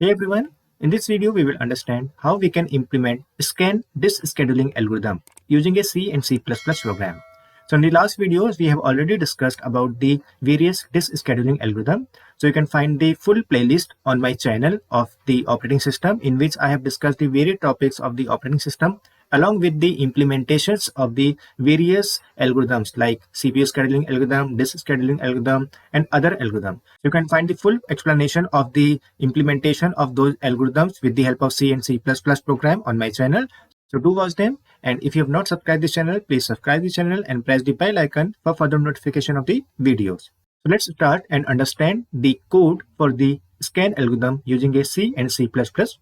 Hey everyone, in this video we will understand how we can implement scan disk scheduling algorithm using a C and C++ program. So in the last videos we have already discussed about the various disk scheduling algorithm. So you can find the full playlist on my channel of the operating system in which I have discussed the various topics of the operating system along with the implementations of the various algorithms like CPU scheduling algorithm, disk scheduling algorithm, and other algorithms. You can find the full explanation of the implementation of those algorithms with the help of C and C++ program on my channel. So do watch them. And if you have not subscribed this channel, please subscribe the channel and press the bell icon for further notification of the videos. So let's start and understand the code for the scan algorithm using a C and C++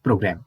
program.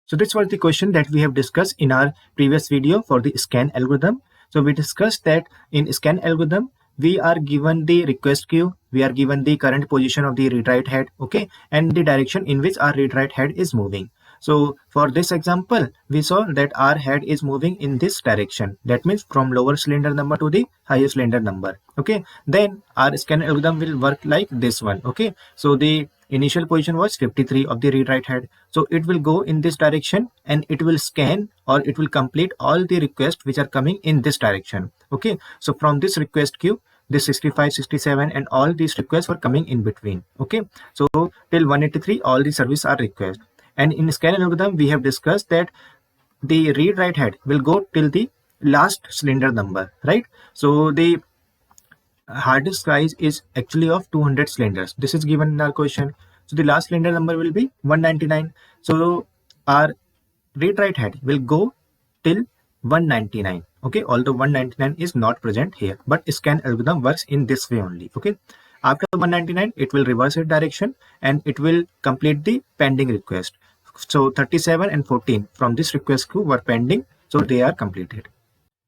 So this was the question that we have discussed in our previous video for the scan algorithm. So we discussed that in scan algorithm, we are given the request queue, we are given the current position of the read-write head, okay, and the direction in which our read-write head is moving. So for this example, we saw that our head is moving in this direction. That means from lower cylinder number to the highest cylinder number. Okay. Then our scan algorithm will work like this one. Okay. So the initial position was 53 of the read-write head. So it will go in this direction and it will scan or it will complete all the requests which are coming in this direction. Okay. So from this request queue, this 65, 67 and all these requests were coming in between. Okay. So till 183, all the services are requests. And in scan algorithm, we have discussed that the read-write head will go till the last cylinder number, right? So the hard disk size is actually of 200 cylinders. This is given in our question. So the last cylinder number will be 199. So our read-write head will go till 199. Okay, although 199 is not present here, but scan algorithm works in this way only. Okay, after 199, it will reverse its direction and it will complete the pending request. So 37 and 14 from this request queue were pending, so they are completed.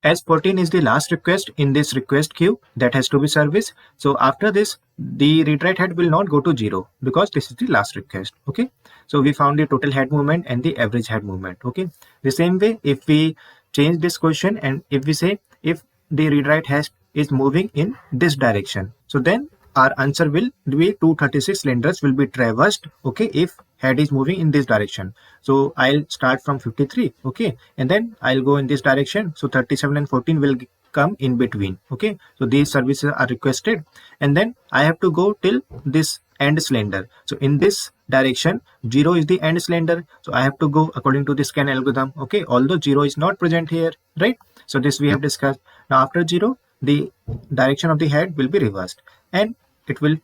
As 14 is the last request in this request queue that has to be serviced. So after this, the read-write head will not go to 0 because this is the last request. Okay. So we found the total head movement and the average head movement. Okay. The same way, if we change this question and if we say if the read-write head is moving in this direction, so then our answer will be 236 cylinders will be traversed. Okay. If head is moving in this direction. So I'll start from 53. Okay. And then I'll go in this direction. So 37 and 14 will come in between. Okay. So these services are requested. And then I have to go till this end cylinder. So in this direction, 0 is the end cylinder. So I have to go according to the scan algorithm. Okay. Although 0 is not present here, right? So this we have discussed. Now after 0, the direction of the head will be reversed and it will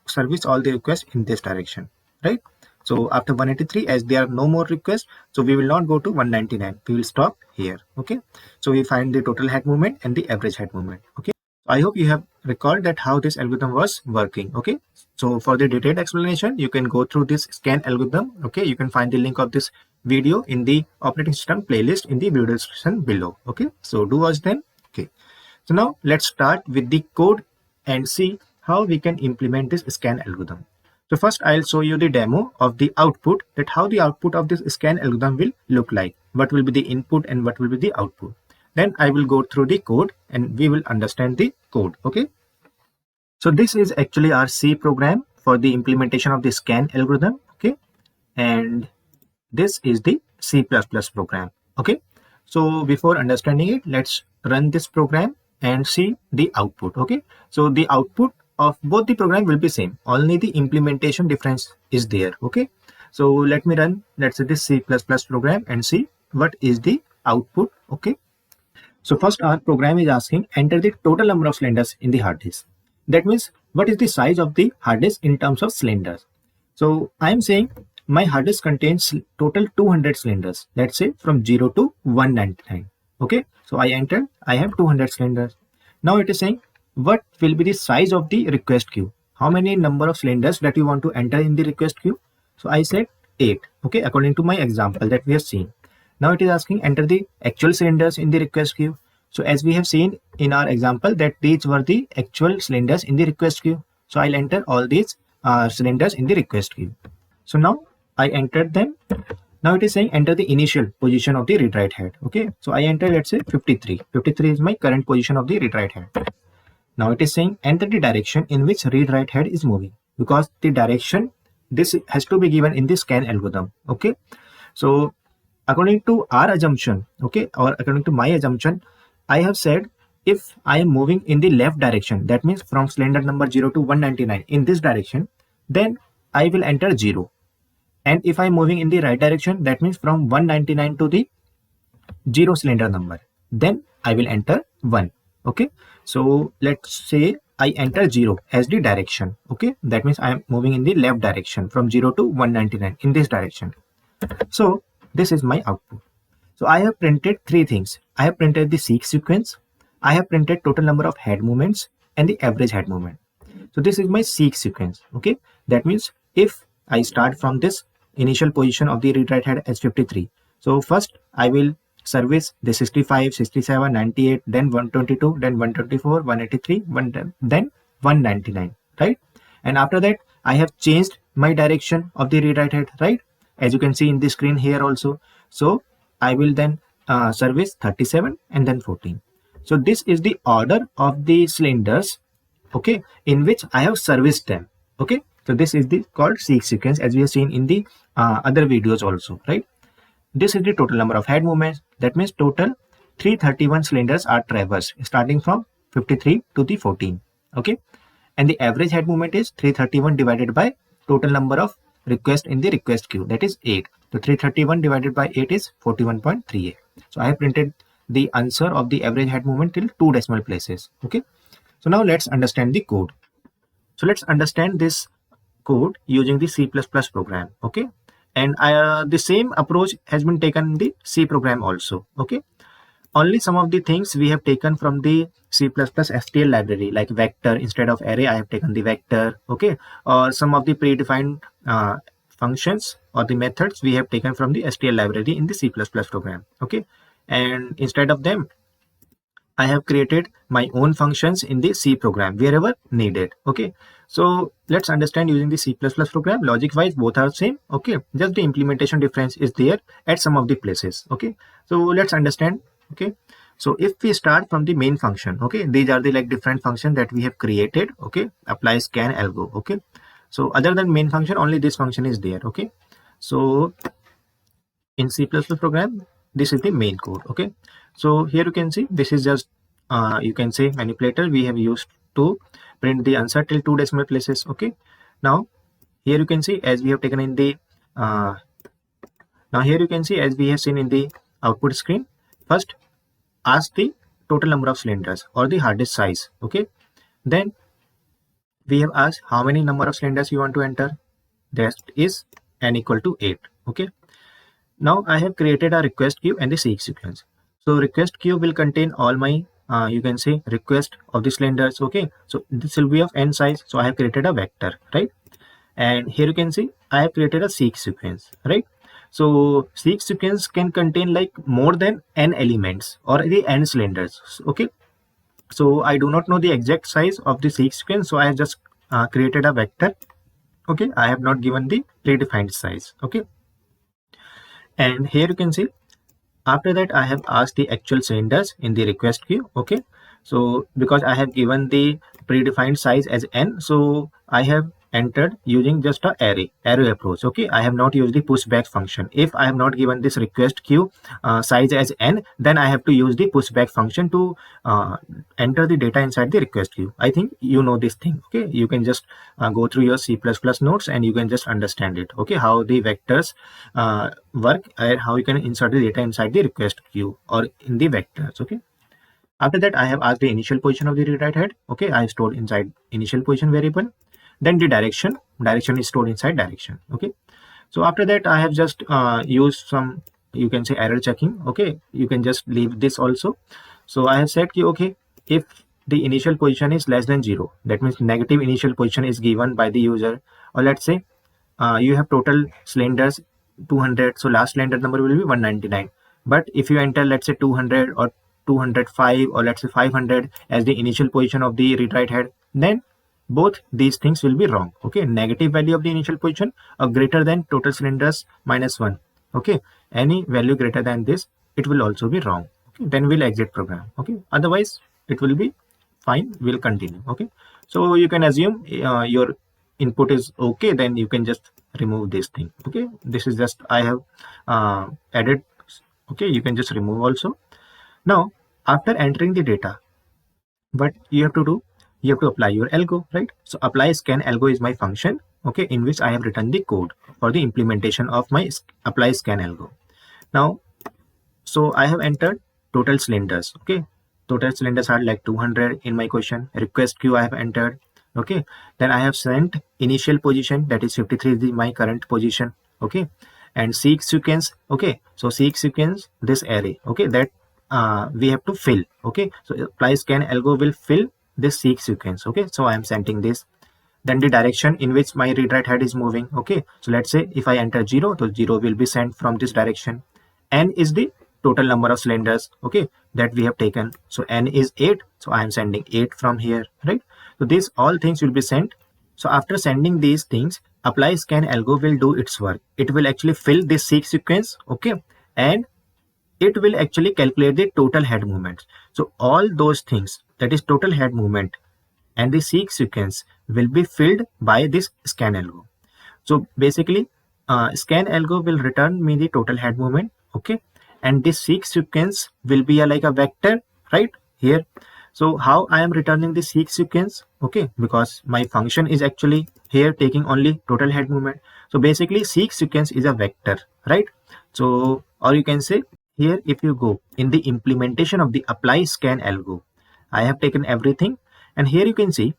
service all the requests in this direction, right? So after 183, as there are no more requests, so we will not go to 199. We will stop here. Okay. So we find the total head movement and the average head movement. Okay. I hope you have recalled that how this algorithm was working. Okay. So for the detailed explanation, you can go through this scan algorithm. Okay. You can find the link of this video in the operating system playlist in the video description below. Okay. So do watch them. Okay. So now let's start with the code and see how we can implement this scan algorithm. So first I'll show you the demo of the output, that how the output of this scan algorithm will look like, what will be the input and what will be the output. Then I will go through the code and we will understand the code. Okay. So this is actually our C program for the implementation of the scan algorithm. Okay. And this is the C++ program. Okay. So before understanding it, let's run this program and see the output. Okay. So the output of both the program will be same, only the implementation difference is there. Okay. So let me run, let's say this C++ program and see what is the output. Okay. So first our program is asking enter the total number of cylinders in the hard disk. That means what is the size of the hard disk in terms of cylinders. So I'm saying my hard disk contains total 200 cylinders, let's say from 0 to 199. Okay. So I entered, I have 200 cylinders. Now it is saying what will be the size of the request queue, how many number of cylinders that you want to enter in the request queue. So I said 8. Okay. According to my example that we have seen. Now it is asking enter the actual cylinders in the request queue. So as we have seen in our example that these were the actual cylinders in the request queue. So I'll enter all these cylinders in the request queue. So now I entered them. Now it is saying enter the initial position of the read-write head. Okay. So I entered, let's say 53. 53 is my current position of the read-write head. Now it is saying enter the direction in which read-write head is moving, because the direction this has to be given in the scan algorithm. Okay, so according to our assumption, okay, or according to my assumption, I have said if I am moving in the left direction, that means from cylinder number 0 to 199 in this direction, then I will enter 0. And if I'm moving in the right direction, that means from 199 to the 0 cylinder number, then I will enter 1. Okay, so let's say I enter 0 as the direction. Okay, that means I am moving in the left direction from 0 to 199 in this direction. So this is my output. So I have printed three things. I have printed the seek sequence, I have printed total number of head movements, and the average head movement. So this is my seek sequence. Okay, that means if I start from this initial position of the read write head as 53, so first I will service the 65, 67, 98, then 122, then 124, 183, then 199, right? And after that I have changed my direction of the read write head, right? As you can see in the screen here also. So I will then service 37 and then 14. So this is the order of the cylinders, okay, in which I have serviced them. Okay, so this is the called seek sequence, as we have seen in the other videos also, right? This is the total number of head movements. That means total 331 cylinders are traversed starting from 53 to the 14. Okay, and the average head movement is 331 divided by total number of requests in the request queue, that is 8. So 331 divided by 8 is 41.38. So I have printed the answer of the average head movement till 2 decimal places. Okay, so now let's understand the code. So let's understand this code using the C++ program. Okay, and the same approach has been taken in the C program also. Okay, only some of the things we have taken from the C++ STL library, like vector instead of array, I have taken the vector. Okay, or some of the predefined functions or the methods we have taken from the STL library in the C++ program. Okay, and instead of them I have created my own functions in the C program wherever needed. Okay, so let's understand using the C++ program. Logic wise both are same. Okay, just the implementation difference is there at some of the places. Okay, so let's understand. Okay, so if we start from the main function, okay, these are the like different functions that we have created. Okay, apply scan algo. Okay, so other than main function, only this function is there. Okay, so in C++ program, this is the main code. Okay, so here you can see this is just you can say manipulator we have used to print the answer till 2 decimal places. Okay, now here you can see as we have taken in the now here you can see as we have seen in the output screen, first ask the total number of cylinders or the hard disk size. Okay, then we have asked how many number of cylinders you want to enter, that is n equal to 8. Okay, now I have created a request queue and the seek sequence. So request queue will contain all my you can say request of the cylinders. Okay, so this will be of n size, so I have created a vector, right? And here you can see I have created a seek sequence, right? So seek sequence can contain like more than n elements or the n cylinders. Okay, so I do not know the exact size of the seek sequence, so I have just created a vector. Okay, I have not given the predefined size. Okay, and here you can see after that I have asked the actual cylinders in the request queue. Okay, so because I have given the predefined size as n, so I have entered using just a array approach. Okay, I have not used the pushback function. If I have not given this request queue size as n, then I have to use the pushback function to enter the data inside the request queue. I think you know this thing. Okay, you can just go through your C++ notes and you can just understand it. Okay, how the vectors work and how you can insert the data inside the request queue or in the vectors. Okay, after that I have asked the initial position of the read write head. Okay, I stored inside initial position variable. Then the direction is stored inside direction. Okay, so after that I have just used some you can say error checking. Okay, you can just leave this also. So I have said okay, if the initial position is less than 0, that means negative initial position is given by the user, or let's say you have total cylinders 200, so last cylinder number will be 199, but if you enter let's say 200 or 205 or let's say 500 as the initial position of the read write head, then both these things will be wrong. Okay, negative value of the initial position or greater than total cylinders minus 1. Okay, any value greater than this, it will also be wrong. Okay, then we'll exit program. Okay, otherwise it will be fine, we'll continue. Okay, so you can assume your input is okay, then you can just remove this thing. Okay, this is just I have added. Okay, you can just remove also. Now after entering the data, what you have to do, you have to apply your algo, right? So apply scan algo is my function, okay, in which I have written the code for the implementation of my apply scan algo. Now, so I have entered total cylinders. Okay, total cylinders are like 200 in my question. Request queue I have entered. Okay, then I have sent initial position, that is 53 is my current position. Okay, and seek sequence. Okay, so seek sequence this array. Okay, that we have to fill. Okay, so apply scan algo will fill this seek sequence. Okay, so I am sending this. Then the direction in which my read write head is moving. Okay, so let's say if I enter 0, so 0 will be sent from this direction. N is the total number of cylinders, okay, that we have taken. So N is 8, so I am sending 8 from here, right? So these all things will be sent. So after sending these things, apply scan algo will do its work. It will actually fill this seek sequence, okay, and it will actually calculate the total head movements. So all those things, that is total head movement and the seek sequence, will be filled by this scan algo. So basically, scan algo will return me the total head movement, okay, and this seek sequence will be like a vector right here. So how I am returning the seek sequence, okay, because my function is actually here taking only total head movement. So basically seek sequence is a vector, right? So, or you can say here, if you go in the implementation of the apply scan algo, I have taken everything, and here you can see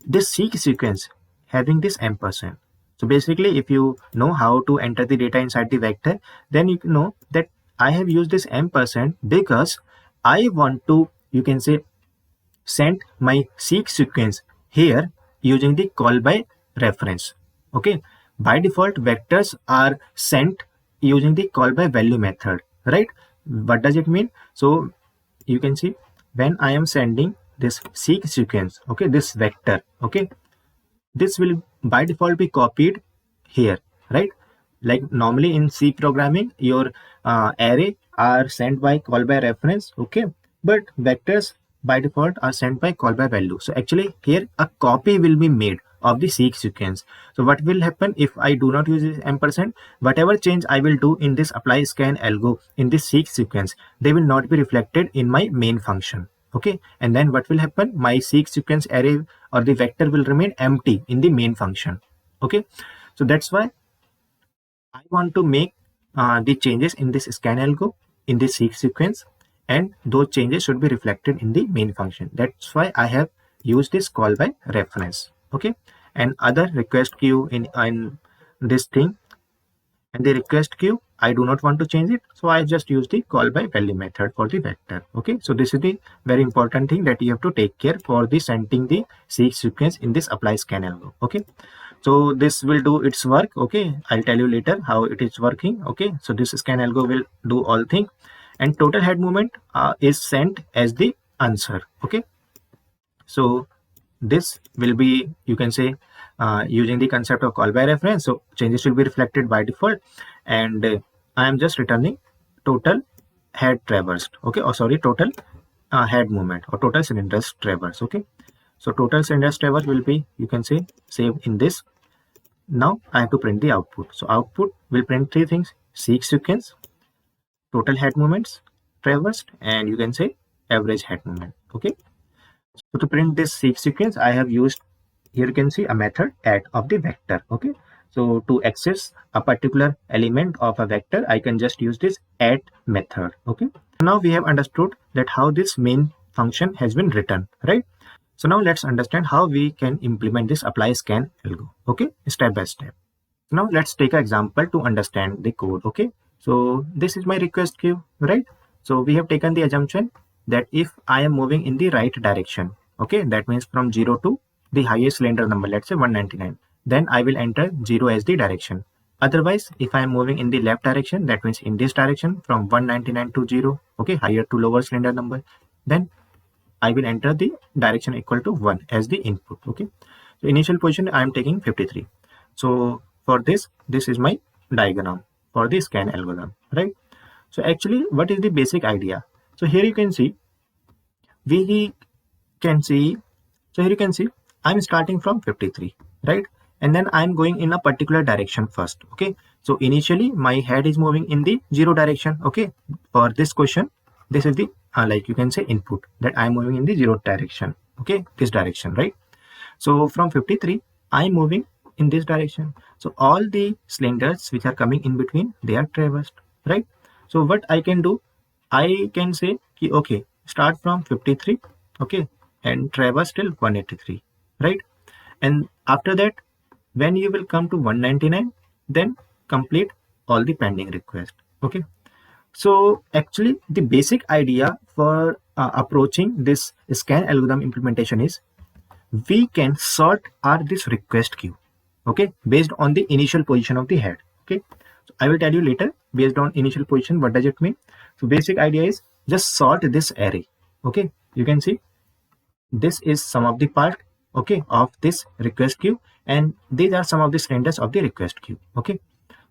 this seek sequence having this ampersand. So basically, if you know how to enter the data inside the vector, then you know that I have used this ampersand because I want to, you can say, send my seek sequence here using the call by reference. Okay, by default vectors are sent using the call by value method, right? What does it mean? So you can see when I am sending this seek sequence, okay, this vector, okay, this will by default be copied here, right? Like normally in C programming, your array are sent by call by reference, okay, but vectors by default are sent by call by value. So actually here a copy will be made of the seek sequence. So what will happen if I do not use this ampersand? Whatever change I will do in this apply scan algo in this seek sequence, they will not be reflected in my main function. Okay, and then what will happen? My seek sequence array or the vector will remain empty in the main function. Okay, so that's why I want to make the changes in this scan algo in the seek sequence, and those changes should be reflected in the main function. That's why I have used this call by reference. Okay, and other request queue in this thing, and the request queue I do not want to change it, so I just use the call by value method for the vector. Okay, so this is the very important thing that you have to take care for the sending the seek sequence in this apply scan algo. Okay, so this will do its work. Okay, I'll tell you later how it is working. Okay, so this scan algo will do all things, and total head movement is sent as the answer. Okay, so this will be, you can say, using the concept of call by reference. So changes will be reflected by default, and I am just returning total head traversed. Okay, or sorry, total head movement or total cylinders traversed. Okay, so total cylinders traversed will be, you can say, saved in this. Now I have to print the output. So output will print three things: seek sequence, total head movements traversed, and you can say average head movement. Okay, so to print this seek sequence, I have used, here you can see, a method add of the vector. Okay, so to access a particular element of a vector, I can just use this add method. Okay, now we have understood that how this main function has been written, right? So now let's understand how we can implement this apply scan algo. Okay, step by step. Now let's take an example to understand the code. Okay, so this is my request queue, right? So we have taken the assumption that if I am moving in the right direction, okay, that means from 0 to the highest cylinder number, let's say 199, then I will enter 0 as the direction. Otherwise, if I am moving in the left direction, that means in this direction from 199 to 0, okay, higher to lower cylinder number, then I will enter the direction equal to 1 as the input. Okay, so initial position I am taking 53. So for this is my diagram for the scan algorithm, right? So actually, what is the basic idea? So here you can see, so here you can see I'm starting from 53, right? and then I'm going in a particular direction first. Okay, so initially my head is moving in the 0 direction. Okay, for this question, this is the like you can say input, that I'm moving in the 0 direction. Okay, this direction, right? So from 53 I'm moving in this direction. So all the cylinders which are coming in between, they are traversed, right? So what I can do, I can say okay, start from 53, okay, and traverse till 183, right? And after that, when you will come to 199, then complete all the pending request. Okay, so actually the basic idea for approaching this scan algorithm implementation is, we can sort this request queue, okay, based on the initial position of the head. Okay, so I will tell you later based on initial position what does it mean. So basic idea is just sort this array. Okay, you can see this is some of the part, okay, of this request queue, and these are some of the cylinders of the request queue. Okay,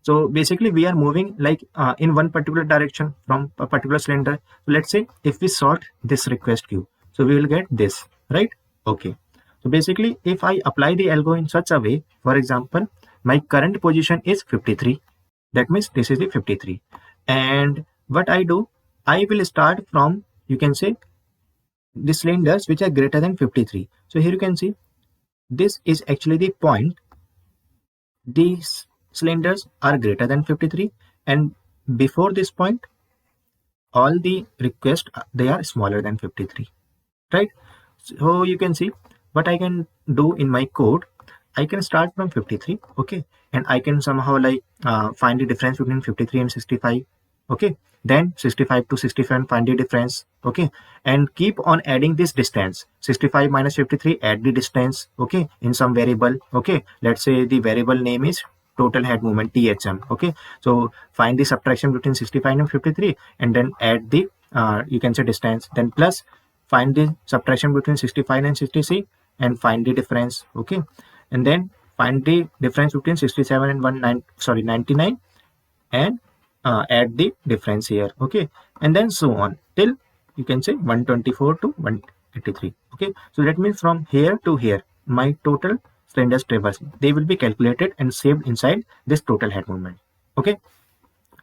so basically we are moving like in one particular direction from a particular cylinder. So let's say if we sort this request queue, so we will get this, right? Okay, so basically if I apply the algo in such a way, for example, my current position is 53, that means this is the 53, and what I do, I will start from, you can say, the cylinders which are greater than 53. So here you can see this is actually the point, these cylinders are greater than 53, and before this point all the requests, they are smaller than 53, right? So you can see what I can do in my code, I can start from 53, okay, and I can somehow like find the difference between 53 and 65, okay, then 65 to 67 find the difference, okay, and keep on adding this distance, 65 minus 53, add the distance, okay, in some variable. Okay, let's say the variable name is total head movement, THM. Okay, so find the subtraction between 65 and 53, and then add the you can say distance, then plus find the subtraction between 65 and 66 and find the difference. Okay, and then find the difference between 67 and 99, and add the difference here. Okay, and then so on till you can say 124 to 183. Okay, so that means from here to here my total cylinders traverse, they will be calculated and saved inside this total head movement. Okay,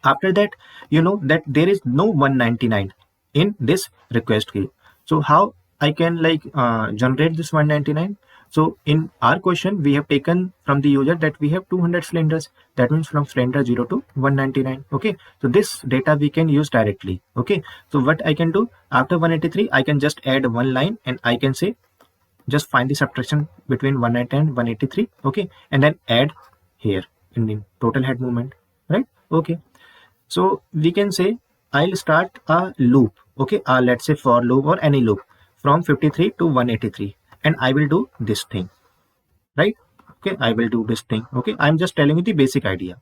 after that, you know that there is no 199 in this request queue. So how I can like generate this 199? So in our question, we have taken from the user that we have 200 cylinders. That means from cylinder 0 to 199. Okay, so this data we can use directly. Okay, so what I can do after 183, I can just add one line and I can say just find the subtraction between 190 and 183. Okay, and then add here in the total head movement, right? Okay, so we can say I'll start a loop. Okay, let's say for loop or any loop from 53 to 183, and I will do this thing, right? Okay, I will do this thing. Okay, I'm just telling you the basic idea,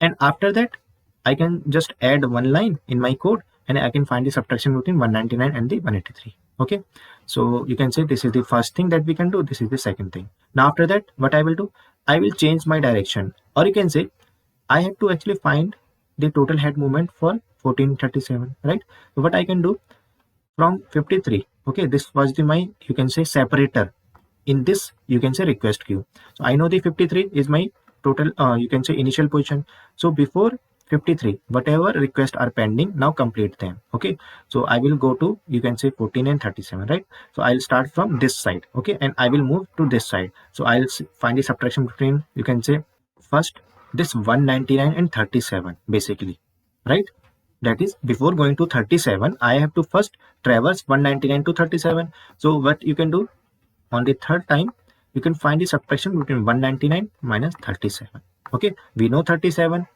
and after that I can just add one line in my code and I can find the subtraction between 199 and the 183. Okay, so you can say this is the first thing that we can do, this is the second thing. Now after that, what I will do, I will change my direction, or you can say I have to actually find the total head movement for 1437, right? So what I can do, from 53, okay, this was the my, you can say, separator in this, you can say, request queue. So I know the 53 is my total you can say initial position. So before 53, whatever requests are pending, now complete them. Okay, so I will go to, you can say, 14 and 37, right? So I'll start from this side, okay, and I will move to this side. So I'll find the subtraction between, you can say, first this 199 and 37 basically, right? That is, before going to 37, I have to first traverse 199 to 37. So what you can do, on the third time, you can find the subtraction between 199 minus 37. Okay, we know 37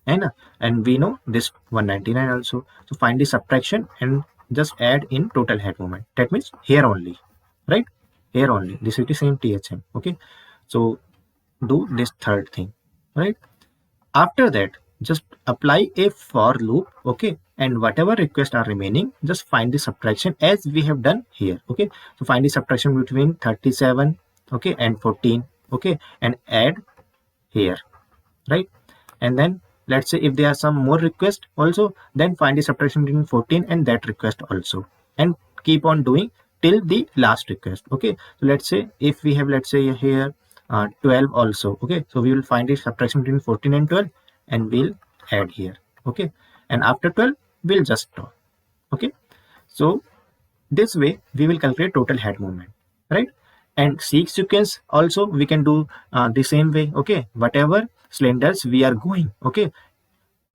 and we know this 199 also. So find the subtraction and just add in total head movement. That means here only, right? Here only. This is the same THM. Okay, so do this third thing, right? After that, just apply a for loop. Okay, and whatever requests are remaining, just find the subtraction as we have done here. Okay, so find the subtraction between 37, okay, and 14, okay, and add here, right? And then let's say if there are some more requests also, then find the subtraction between 14 and that request also, and keep on doing till the last request. Okay, so let's say if we have, let's say here 12 also. Okay, so we will find the subtraction between 14 and 12 and we'll add here. Okay, and after 12 we'll just stop. Okay, so this way we will calculate total head movement, right? And seek sequence also we can do the same way. Okay, whatever cylinders we are going, okay,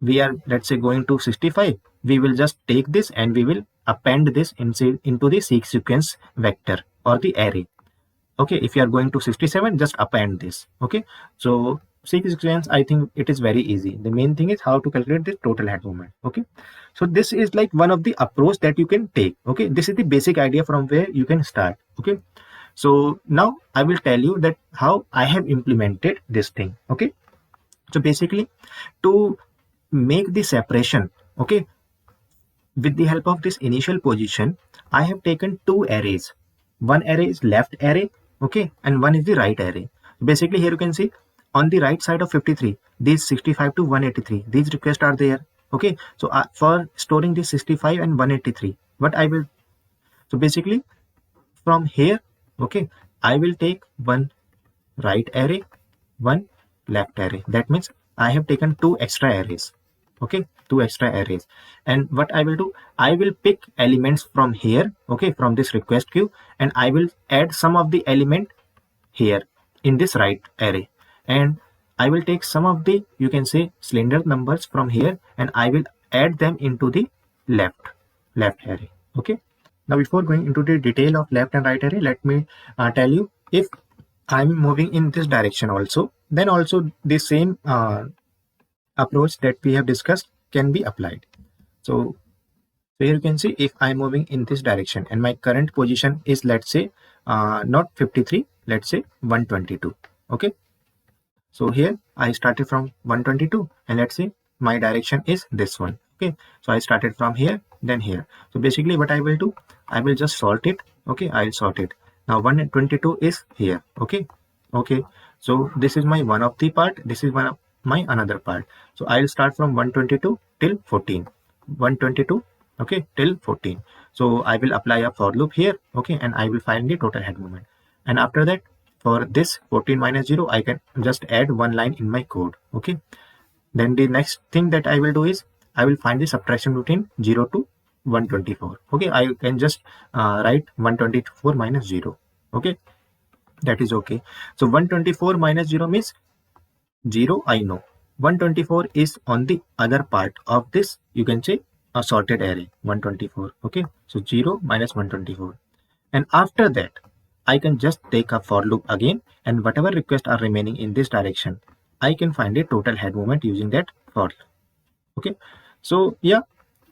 we are, let's say, going to 65, we will just take this and we will append this into the sequence vector or the array. Okay, if you are going to 67, just append this. Okay, so sequence, I think it is very easy. The main thing is how to calculate the total head movement. Okay, so this is like one of the approach that you can take. Okay, this is the basic idea from where you can start. Okay, so now I will tell you that how I have implemented this thing. Okay, so basically to make the separation, okay, with the help of this initial position, I have taken two arrays. One array is left array, okay, and one is the right array. Basically here you can see on the right side of 53, these 65 to 183, these requests are there. Okay, so for storing this 65 and 183, what I will, so basically from here, okay, I will take one right array, one left array. That means I have taken two extra arrays. Okay, two extra arrays. And what I will do, I will pick elements from here, okay, from this request queue, and I will add some of the element here in this right array. And I will take some of the, you can say, cylinder numbers from here, and I will add them into the left array. Okay, now before going into the detail of left and right array, let me tell you, if I'm moving in this direction also, then also the same approach that we have discussed can be applied. So here you can see, if I'm moving in this direction and my current position is, let's say, not 53, let's say 122. Okay, so here I started from 122 and let's say my direction is this one. Okay, so I started from here, then here. So basically what I will do, I will just sort it. Okay, I'll sort it. Now 122 is here. Okay, so this is my one of the part, this is one of my another part. So I'll start from 122 till 14, 122, okay, till 14. So I will apply a for loop here. Okay, and I will find the total head movement. And after that, for this 14 minus 0, I can just add one line in my code. Okay, then the next thing that I will do is I will find the subtraction between 0 to 124. Okay, I can just write 124 minus 0. Okay, that is okay. So 124 minus 0 means 0, I know. 124 is on the other part of this, you can say, a sorted array, 124. Okay, so 0 minus 124. And after that, I can just take a for loop again, and whatever requests are remaining in this direction, I can find the total head movement using that for loop. Okay, so yeah,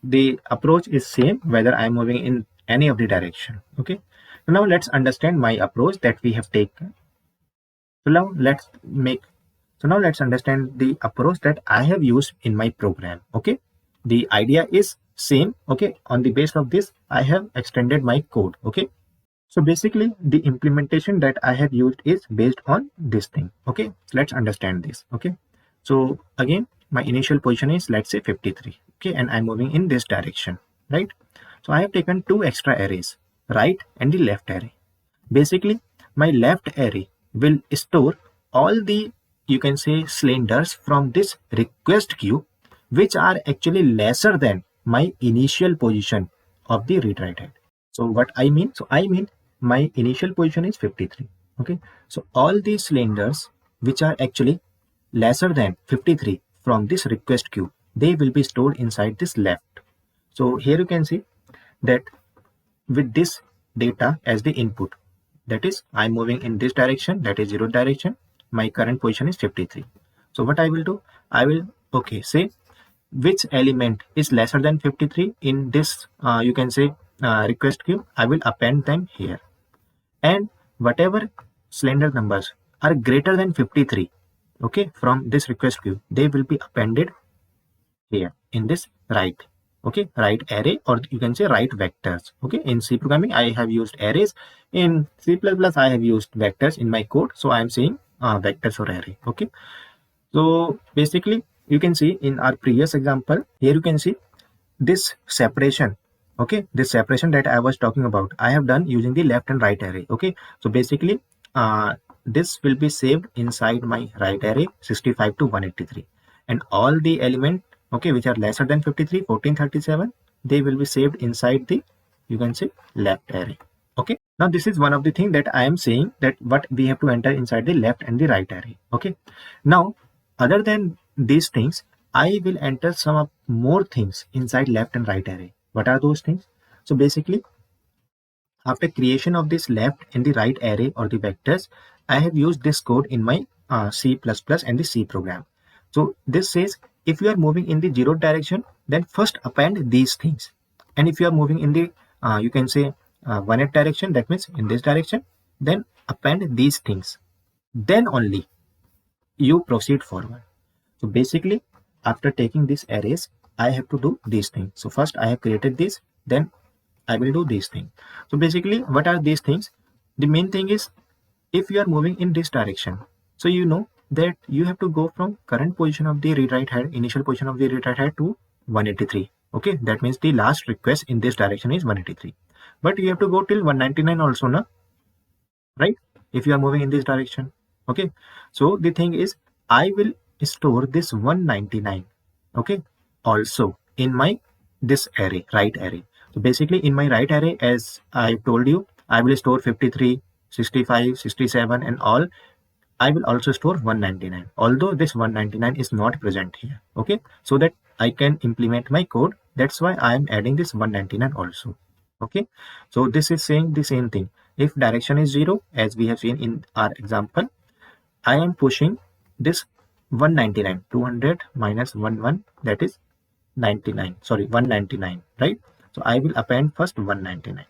the approach is same whether I'm moving in any of the direction. Okay, so now let's understand my approach that we have taken. So now let's understand the approach that I have used in my program. Okay, the idea is same. Okay, on the base of this, I have extended my code. Okay, so basically the implementation that I have used is based on this thing. Okay, so let's understand this. Okay, so again, my initial position is, let's say, 53. Okay, and I'm moving in this direction, right? So I have taken two extra arrays, right and the left array. Basically, my left array will store all the, you can say, cylinders from this request queue, which are actually lesser than my initial position of the read write head. So what I mean? So I mean my initial position is 53. Okay, so all these cylinders which are actually lesser than 53 from this request queue, they will be stored inside this left. So here you can see that with this data as the input, that is, I'm moving in this direction, that is 0 direction, my current position is 53. So what I will do, I will, okay, say which element is lesser than 53 in this, you can say, request queue, I will append them here. And whatever cylinder numbers are greater than 53, okay, from this request queue, they will be appended here in this right, okay, right array, or you can say right vectors. Okay, in C programming I have used arrays, in C++ I have used vectors in my code, so I am saying vectors or array. Okay, so basically you can see in our previous example, here you can see this separation. Okay, this separation that I was talking about, I have done using the left and right array. Okay, so basically this will be saved inside my right array 65 to 183, and all the element, okay, which are lesser than 53, 14, 37, they will be saved inside the, you can say, left array. Okay, now this is one of the thing that I am saying, that what we have to enter inside the left and the right array. Okay, now other than these things, I will enter some more things inside left and right array. What are those things? So basically, after creation of this left and the right array or the vectors, I have used this code in my C++ and the C program. So this says, if you are moving in the 0 direction, then first append these things. And if you are moving in the, you can say 1/8 direction, that means in this direction, then append these things. Then only you proceed forward. So basically, after taking these arrays, I have to do these things. So first I have created this, then I will do these things. So basically, what are these things? The main thing is, if you are moving in this direction, so you know that you have to go from current position of the read write head, initial position of the read write head, to 183. Okay, that means the last request in this direction is 183. But you have to go till 199 also, na? Right? If you are moving in this direction. Okay, so the thing is, I will store this 199, okay, also in my this array, right array. So basically, in my right array, as I told you, I will store 53, 65, 67 and all. I will also store 199, although this 199 is not present here. Okay, so that I can implement my code. That's why I am adding this 199 also. Okay, so this is saying the same thing. If direction is 0, as we have seen in our example, I am pushing this 199, 200 minus 11, that is 99, sorry, 199, right? So I will append first 199,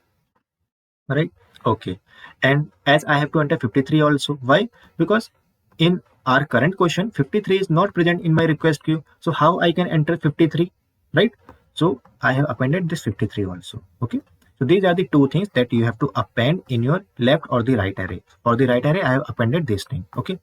right? Okay, and as I have to enter 53 also. Why? Because in our current question, 53 is not present in my request queue. So how I can enter 53, right? So I have appended this 53 also. Okay, so these are the two things that you have to append in your left or the right array. For the right array, I have appended this thing. Okay,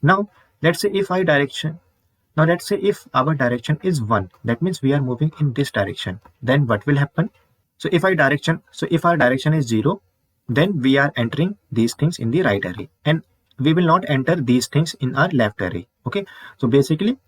now let's say if let's say if our direction is 1, that means we are moving in this direction, then what will happen? So if our direction is 0, then we are entering these things in the right array, and we will not enter these things in our left array. Okay, so basically,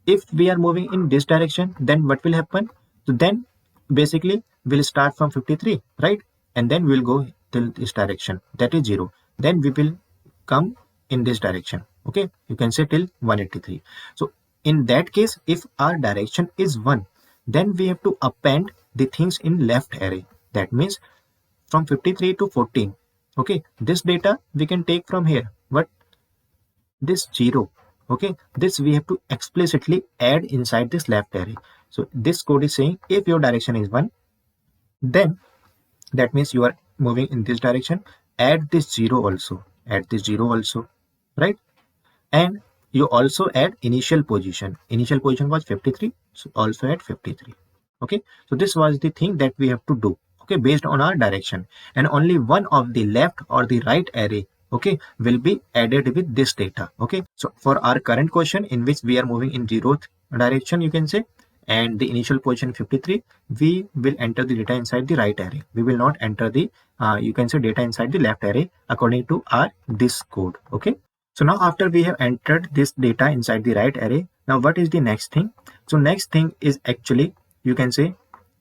if we are moving in this direction, then what will happen? So then basically we'll start from 53, right? And then we'll go till this direction, that is 0. Then we will come in this direction. Okay, you can say till 183. So in that case, if our direction is 1, then we have to append the things in left array. That means from 53 to 14. Okay, this data we can take from here, but this 0, okay, this we have to explicitly add inside this left array. So this code is saying, if your direction is 1, then that means you are moving in this direction, add this 0 also, right? And you also add initial position was 53, so also add 53. Okay, so this was the thing that we have to do, okay, based on our direction, and only one of the left or the right array, okay, will be added with this data. Okay, so for our current question, in which we are moving in 0th direction, you can say, and the initial position 53, we will enter the data inside the right array. We will not enter the you can say data inside the left array according to our this code. Okay, so now after we have entered this data inside the right array, now what is the next thing? So next thing is actually, you can say,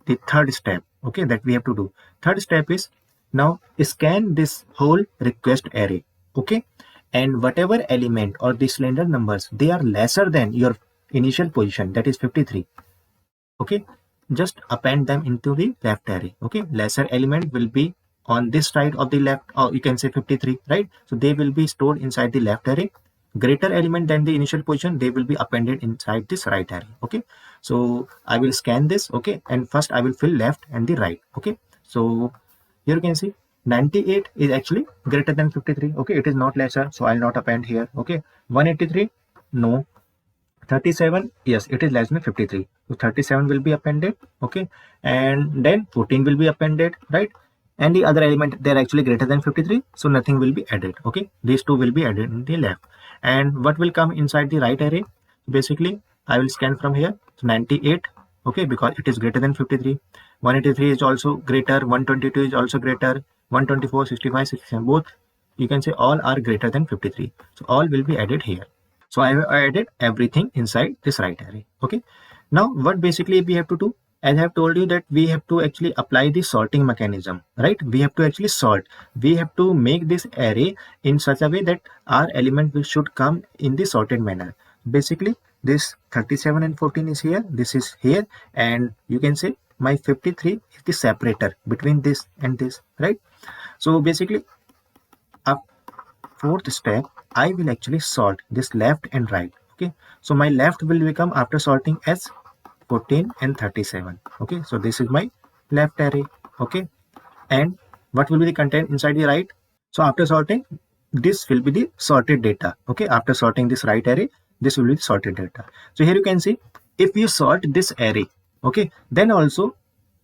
the third step, okay, that we have to do. Third step is, now scan this whole request array, okay, and whatever element or the cylinder numbers, they are lesser than your initial position, that is 53. Okay, just append them into the left array. Okay, lesser element will be on this side of the left, or you can say 53, right? So they will be stored inside the left array. Greater element than the initial position, they will be appended inside this right array. Okay, so I will scan this. Okay, and first I will fill left and the right. Okay, so here you can see 98 is actually greater than 53. Okay, it is not lesser, so I'll not append here. Okay, 183, no. 37, yes, it is less than 53, so 37 will be appended. Okay, and then 14 will be appended, right? And the other element, they're actually greater than 53, so nothing will be added. Okay, these two will be added in the left. And what will come inside the right array? Basically, I will scan from here. So 98, okay, because it is greater than 53. 183 is also greater, 122 is also greater, 124, 65, 67, both you can say all are greater than 53. So all will be added here. So I have added everything inside this right array. Okay. Now what basically we have to do, as I have told you that we have to actually apply the sorting mechanism, right? We have to actually sort. We have to make this array in such a way that our element should come in the sorted manner. Basically, this 37 and 14 is here, this is here, and you can say my 53 is the separator between this and this, right? So basically, up fourth step, I will actually sort this left and right. Okay, so my left will become, after sorting, as 14 and 37. Okay, so this is my left array. Okay, and what will be the content inside the right? So after sorting, this will be the sorted data. Okay, after sorting this right array, this will be the sorted data. So here you can see, if you sort this array, okay, then also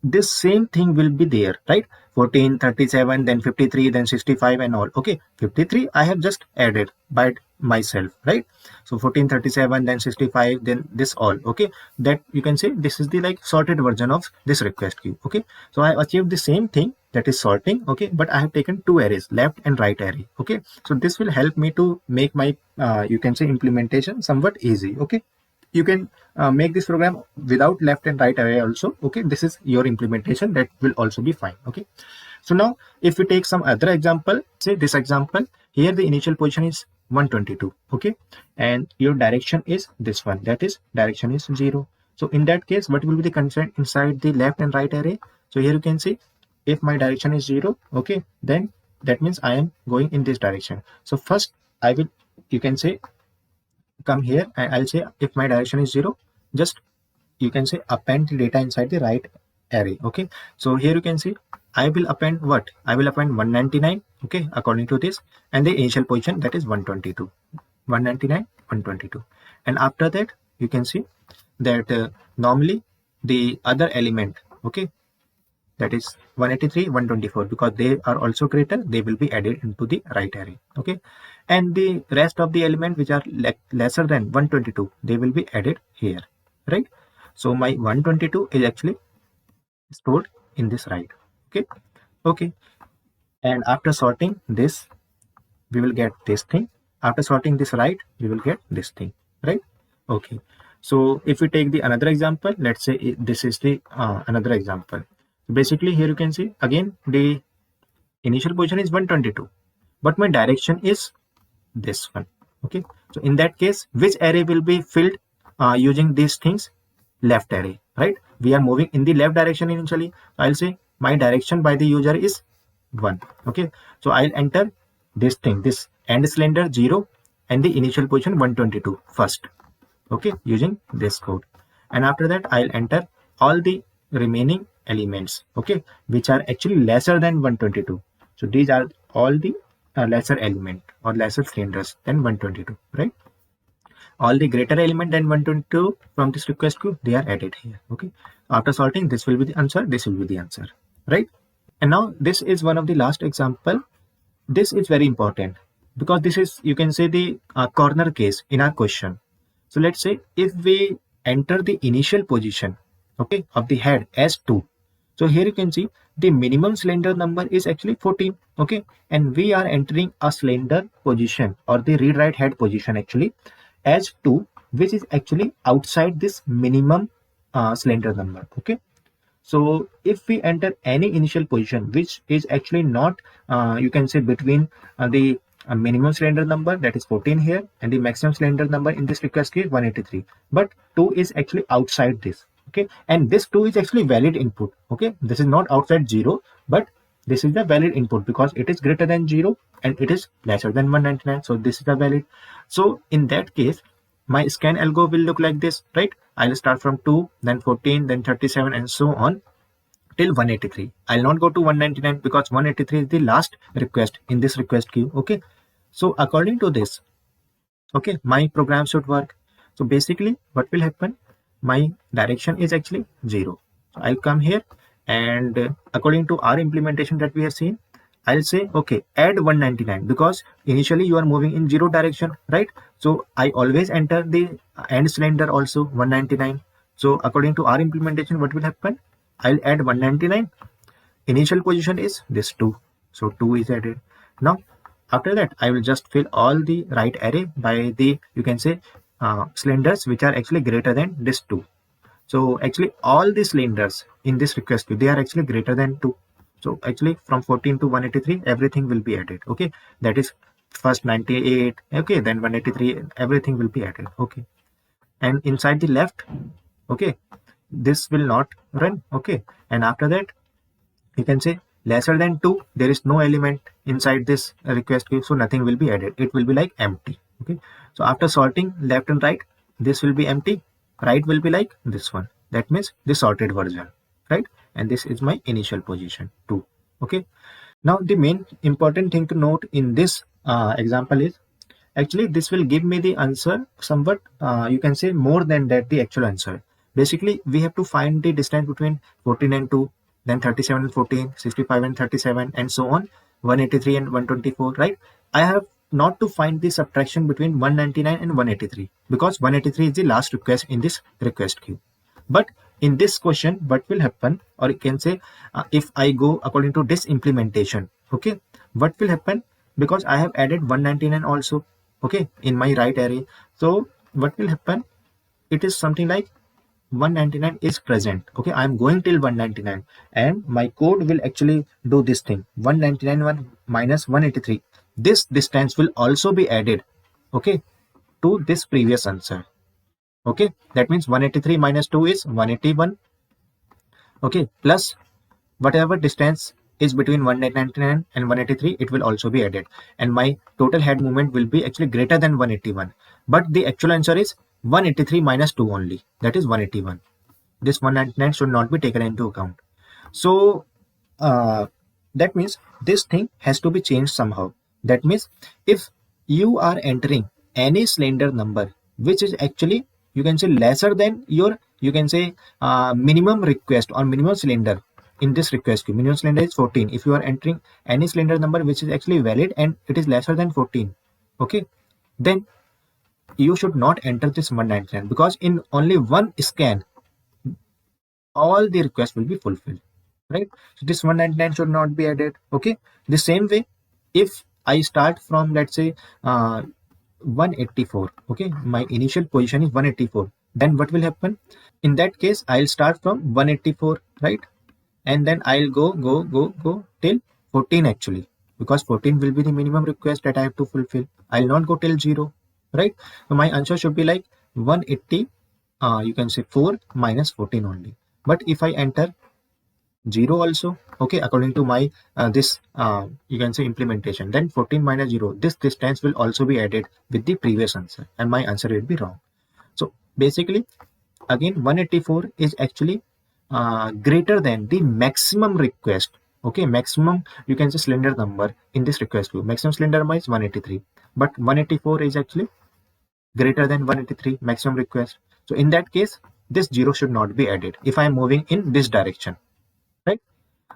this same thing will be there, right? 14, 37, then 53, then 65 and all. Okay, 53 I have just added by myself, right? So 14, 37, then 65, then this all. Okay, that you can say this is the like sorted version of this request queue. Okay, so I achieved the same thing, that is sorting. Okay, but I have taken two arrays, left and right array. Okay, so this will help me to make my you can say implementation somewhat easy. Okay, you can make this program without left and right array also. Okay, this is your implementation, that will also be fine. Okay, so now if we take some other example, say this example, here the initial position is 122. Okay, and your direction is this one, that is direction is 0. So in that case, what will be the constraint inside the left and right array? So here you can see, if my direction is 0, okay, then that means I am going in this direction. So first I will, you can say, come here and I'll say, if my direction is 0, just you can say append the data inside the right array. Okay, so here you can see I will append what? I will append 199, okay, according to this, and the initial position, that is 122, 199, 122. And after that, you can see that normally the other element, okay, that is 183, 124, because they are also greater, they will be added into the right array. Okay, and the rest of the element which are lesser than 122, they will be added here, right? So my 122 is actually stored in this right. Okay, okay, and after sorting this, we will get this thing. After sorting this right, we will get this thing, right? Okay, so if we take the another example, let's say this is the another example. Basically here you can see again the initial position is 122, but my direction is this one. Okay, so in that case, which array will be filled using these things? Left array, right? We are moving in the left direction initially. I'll say my direction by the user is 1. Okay, so I'll enter this thing, this end cylinder 0 and the initial position 122 first. Okay, using this code, and after that I'll enter all the remaining elements, okay, which are actually lesser than 122. So these are all the lesser element or lesser cylinders than 122, right? All the greater element than 122 from this request queue, they are added here. Okay, after sorting, this will be the answer, this will be the answer, right? And now this is one of the last example. This is very important because this is, you can say, the corner case in our question. So let's say if we enter the initial position, okay, of the head as 2. So here you can see the minimum cylinder number is actually 14. Okay, and we are entering a cylinder position or the read write head position actually as 2, which is actually outside this minimum cylinder number. Okay, so if we enter any initial position which is actually not you can say between the minimum cylinder number, that is 14 here, and the maximum cylinder number in this request queue is 183, but 2 is actually outside this. Okay, and this 2 is actually valid input. Okay, this is not outside 0, but this is the valid input because it is greater than 0 and it is lesser than 199. So this is the valid. So in that case, my scan algo will look like this, right? I'll start from 2, then 14, then 37, and so on till 183. I'll not go to 199 because 183 is the last request in this request queue. Okay, so according to this, okay, my program should work. So basically what will happen, my direction is actually 0. So I'll come here and according to our implementation that we have seen, I'll say, okay, add 199 because initially you are moving in 0 direction, right? So I always enter the end cylinder also 199. So according to our implementation, what will happen? I'll add 199. Initial position is this 2. So 2 is added. Now After that, I will just fill all the right array by the, you can say, cylinders which are actually greater than this 2. So actually all the cylinders in this request queue, they are actually greater than 2. So actually from 14 to 183, everything will be added. Okay, that is first 98. Okay, then 183, everything will be added. Okay, and inside the left, okay, this will not run. Okay, and after that, you can say lesser than 2, there is no element inside this request queue, so nothing will be added. It will be like empty. Okay, so after sorting left and right, this will be empty, right will be like this one. That means the sorted version, right? And this is my initial position 2. Okay, now the main important thing to note in this example is actually this will give me the answer somewhat, you can say, more than that the actual answer. Basically we have to find the distance between 14 and 2, then 37 and 14, 65 and 37, and so on, 183 and 124, right? I have not to find the subtraction between 199 and 183 because 183 is the last request in this request queue. But in this question, what will happen, or you can say, if I go according to this implementation, okay, what will happen? Because I have added 199 also, okay, in my right array. So what will happen? It is something like 199 is present. Okay, I am going till 199, and my code will actually do this thing: 199 minus 183. This distance will also be added, okay, to this previous answer. Okay, that means 183 minus 2 is 181. Okay, plus whatever distance is between 199 and 183, it will also be added, and my total head movement will be actually greater than 181. But the actual answer is 183 minus 2 only, that is 181. This 199 should not be taken into account. So that means this thing has to be changed somehow. That means if you are entering any cylinder number which is actually, you can say, lesser than your, you can say, minimum request or minimum cylinder in this request queue. Minimum cylinder is 14. If you are entering any cylinder number which is actually valid and it is lesser than 14, okay, then you should not enter this 199, because in only one scan all the requests will be fulfilled, right? So this 199 should not be added. Okay, the same way, if I start from, let's say, 184, okay, my initial position is 184, then what will happen? In that case, I'll start from 184, right? And then I'll go till 14 actually, because 14 will be the minimum request that I have to fulfill. I'll not go till 0, right? So my answer should be like 180, you can say 4 minus 14 only. But if I enter 0 also, okay, according to my this you can say implementation, then 14 minus 0, this distance will also be added with the previous answer, and my answer will be wrong. So basically, again, 184 is actually greater than the maximum request. Okay, maximum, you can say, cylinder number in this request queue. Maximum cylinder number is 183, but 184 is actually greater than 183 maximum request. So in that case, this 0 should not be added if I am moving in this direction, right?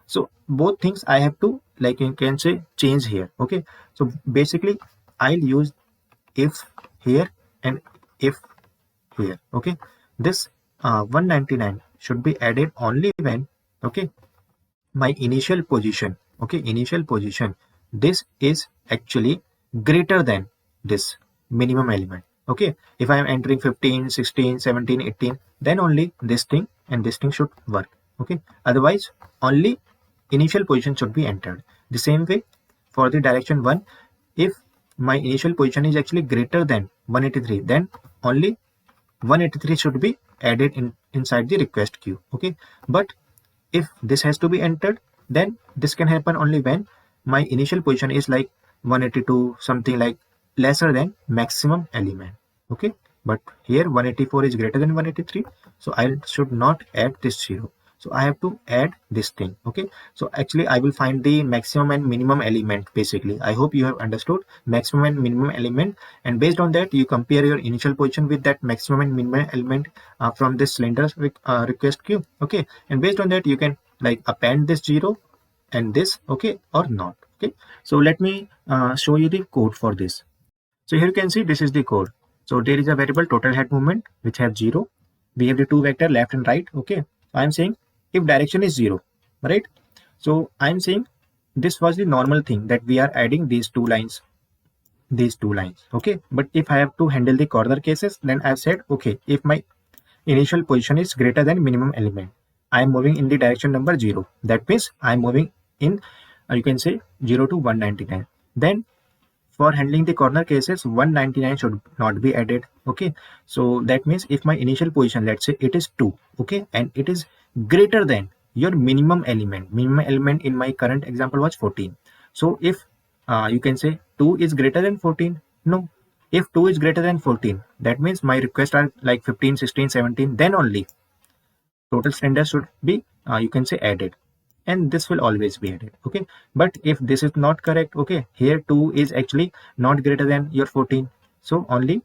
So both things I have to, like, you can say, change here. Okay, so basically I'll use if here and if here. Okay, this 199 should be added only when, okay, my initial position, okay, initial position, this is actually greater than this minimum element. Okay, if I am entering 15, 16, 17, 18, then only this thing and this thing should work. Okay, otherwise only initial position should be entered. The same way for the direction 1, if my initial position is actually greater than 183, then only 183 should be added inside the request queue. Okay, but if this has to be entered, then this can happen only when my initial position is like 182, something like lesser than maximum element. Okay, but here 184 is greater than 183, so I should not add this 0. So I have to add this thing. Okay, so actually I will find the maximum and minimum element. Basically, I hope you have understood maximum and minimum element, and based on that you compare your initial position with that maximum and minimum element from this cylinder request queue. Okay, and based on that you can like append this 0 and this, okay, or not. Okay, so let me show you the code for this. So here you can see this is the code. So there is a variable total head movement which have 0. We have the two vector left and right. Okay, I am saying if direction is 0, right? So I am saying this was the normal thing that we are adding these two lines, okay. But if I have to handle the corner cases, then I've said, okay, if my initial position is greater than minimum element, I am moving in the direction number 0. That means I am moving in, you can say 0 to 199. Then for handling the corner cases, 199 should not be added, okay. So that means if my initial position, let's say it is 2, okay, and it is greater than your minimum element in my current example was 14. So if you can say 2 is greater than 14, no, if 2 is greater than 14, that means my requests are like 15, 16, 17, then only total slenders should be you can say added, and this will always be added, okay. But if this is not correct, okay, here 2 is actually not greater than your 14, so only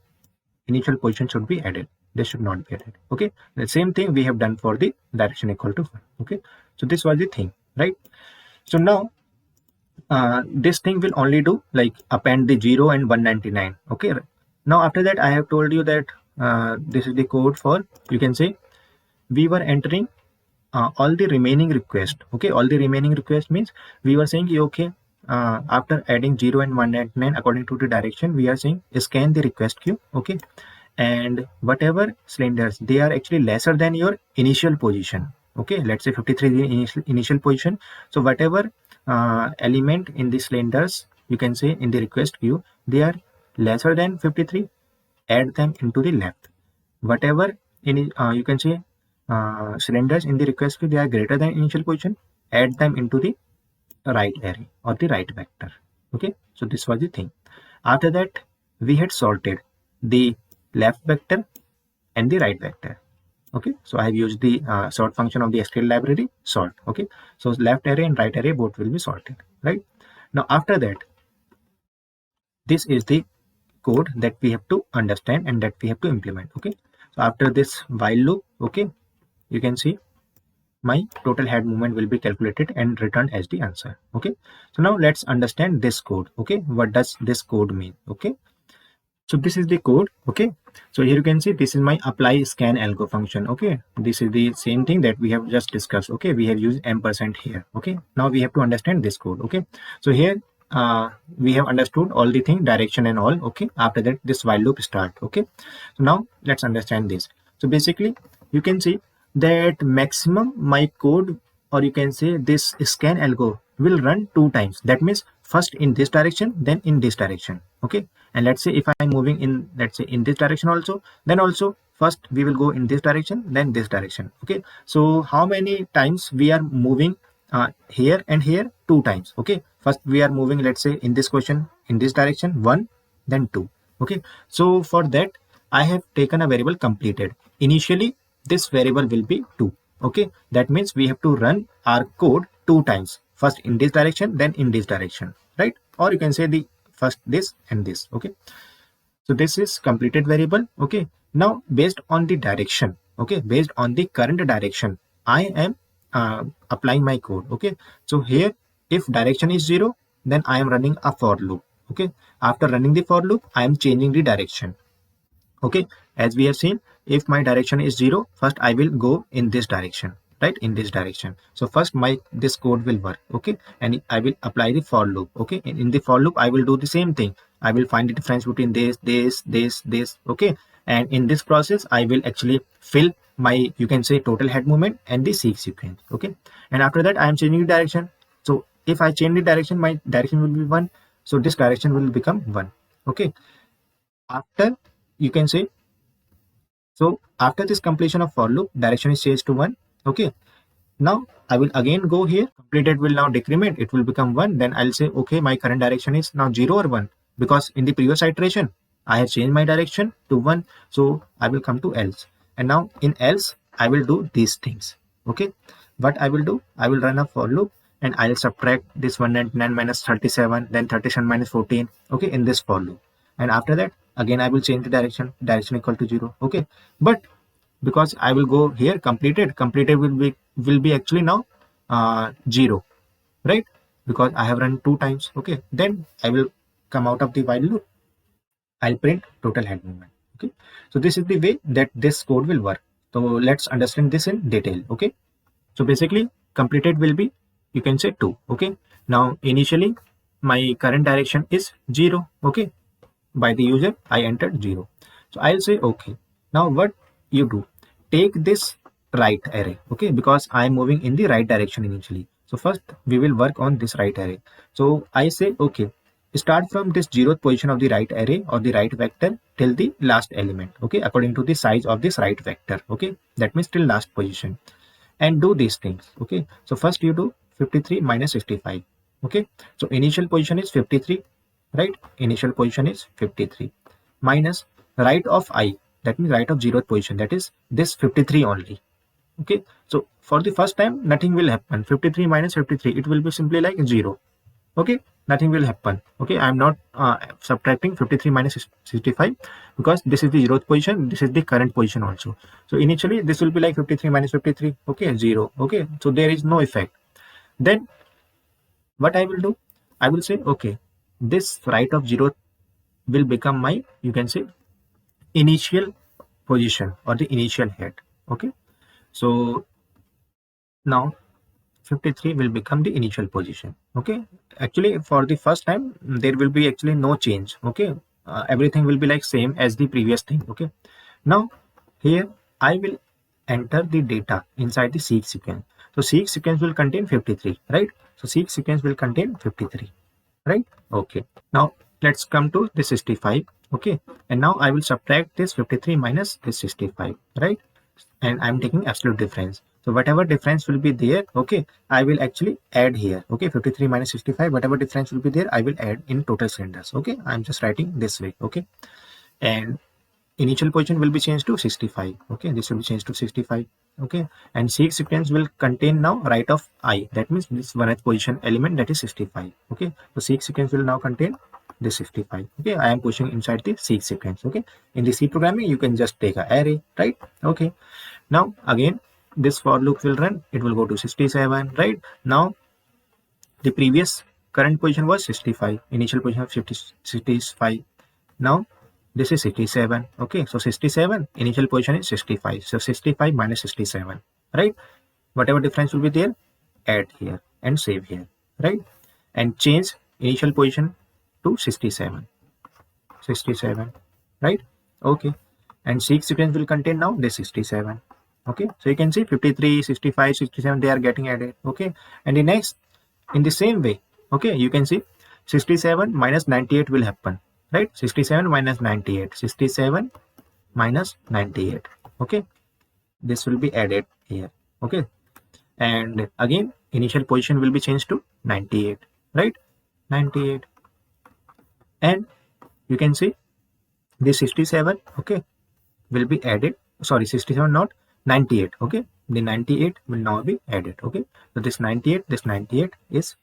initial position should be added, this should not be added, okay. The same thing we have done for the direction equal to 1, okay. So this was the thing, right? So now this thing will only do like append the 0 and 199, okay. Now after that I have told you that this is the code for, you can say, we were entering all the remaining request, okay. All the remaining request means we were saying, okay, after adding 0 and 199 according to the direction, we are saying scan the request queue, okay, and whatever slenders they are actually lesser than your initial position, okay. Let's say 53 is the initial position, so whatever element in the slenders, you can say, in the request queue, they are lesser than 53, add them into the left. Whatever in you can say cylinders in the request queue, they are greater than initial position, add them into the right array or the right vector, okay. So this was the thing. After that we had sorted the left vector and the right vector, okay. So I have used the sort function of the SQL library sort, okay. So left array and right array both will be sorted, right? Now after that, this is the code that we have to understand and that we have to implement, okay. So after this while loop, okay, you can see my total head movement will be calculated and returned as the answer, okay. So now let's understand this code, okay. What does this code mean, okay? So this is the code, okay. So here you can see this is my apply scan algo function, okay. This is the same thing that we have just discussed, okay. We have used ampersand here, okay. Now we have to understand this code, okay. So here we have understood all the thing, direction and all, okay. After that this while loop start, okay. So now let's understand this. So basically you can see that maximum my code, or you can say this scan algo, will run 2 times. That means first in this direction, then in this direction, okay. And let's say if I'm moving in, let's say in this direction also, then also first we will go in this direction, then this direction, okay. So how many times we are moving here and here? 2 times, okay. First we are moving, let's say in this question, in this direction, 1, then 2, okay. So for that I have taken a variable completed. Initially this variable will be 2, okay. That means we have to run our code 2 times, first in this direction, then in this direction, right? Or you can say the first this and this, okay. So this is completed variable, okay. Now based on the direction, okay, based on the current direction, I am applying my code, okay. So here if direction is 0, then I am running a for loop, okay. After running the for loop, I am changing the direction, okay. As we have seen, if my direction is 0, first I will go in this direction, right, in this direction. So first my this code will work, okay, and I will apply the for loop, okay. In the for loop I will do the same thing. I will find the difference between this, okay. And in this process I will actually fill my, you can say, total head movement and the seek sequence, okay. And after that I am changing the direction. So if I change the direction, my direction will be 1, so this direction will become 1, okay. After, you can say, so after this completion of for loop, direction is changed to 1, okay. Now I will again go here, completed will now decrement, it will become 1. Then I'll say, okay, my current direction is now 0 or 1, because in the previous iteration I have changed my direction to 1. So I will come to else, and now in else I will do these things, okay. What I will do, I will run a for loop and I'll subtract this 199 minus 37, then 37 minus 14, okay, in this for loop. And after that again I will change the direction equal to 0, okay. But because I will go here, completed will be actually now 0, right, because I have run 2 times, okay. Then I will come out of the while loop, I'll print total head movement, okay. So this is the way that this code will work. So let's understand this in detail, okay. So basically completed will be you can say 2. Okay, now initially my current direction is 0. Okay, by the user I entered 0, so I'll say okay. Now what you do, take this right array, okay, because I'm moving in the right direction initially. So first we will work on this right array. So I say okay, start from this 0th position of the right array or the right vector till the last element, okay, according to the size of this right vector. Okay, that means till last position, and do these things. Okay, so first you do 53 minus 65. Okay, so initial position is 53, right? Initial position is 53 minus right of I, that means right of 0th position, that is this 53 only. Okay, so for the first time nothing will happen. 53 minus 53, it will be simply like 0. Okay, nothing will happen. Okay, I'm not subtracting 53 minus 65 because this is the 0th position, this is the current position also. So initially this will be like 53 minus 53, okay, 0. Okay, so there is no effect. Then what I will do, I will say okay, this right of 0 will become my, you can say, initial position or the initial head. Okay, so now 53 will become the initial position. Okay, actually for the first time there will be actually no change. Okay, everything will be like same as the previous thing. Okay, now here I will enter the data inside the seek sequence. So seek sequence will contain 53, right? So seek sequence will contain 53, right? Okay, now let's come to the 65. Okay, and now I will subtract this 53 minus this 65, right? And I'm taking absolute difference. So whatever difference will be there, okay, I will actually add here. Okay, 53 minus 65, whatever difference will be there, I will add in total cylinders. Okay, I'm just writing this way. Okay, and initial position will be changed to 65. Okay, this will be changed to 65. Okay, and seek sequence will contain now right of I, that means this 1th position element, that is 65. Okay, so seek sequence will now contain this 65. Okay, I am pushing inside the seek sequence. Okay, in the C programming you can just take an array, right? Okay, now again this for loop will run, it will go to 67. Right now the previous current position was 65, initial position of 65. Now this is 67. Okay, so 67 initial position is 65, so 65 minus 67, right? Whatever difference will be there, add here and save here, right? And change initial position to 67, right? Okay, and seek sequence will contain now this 67. Okay, so you can see 53, 65, 67, they are getting added. Okay, and the next, in the same way, okay, you can see 67 minus 98 will happen, right? 67 minus 98, 67 minus 98. Okay, this will be added here. Okay, and again initial position will be changed to 98, right? 98, and you can see this 67, okay, will be added. Sorry, 67 not 98. Okay, the 98 will now be added. Okay, so this 98 is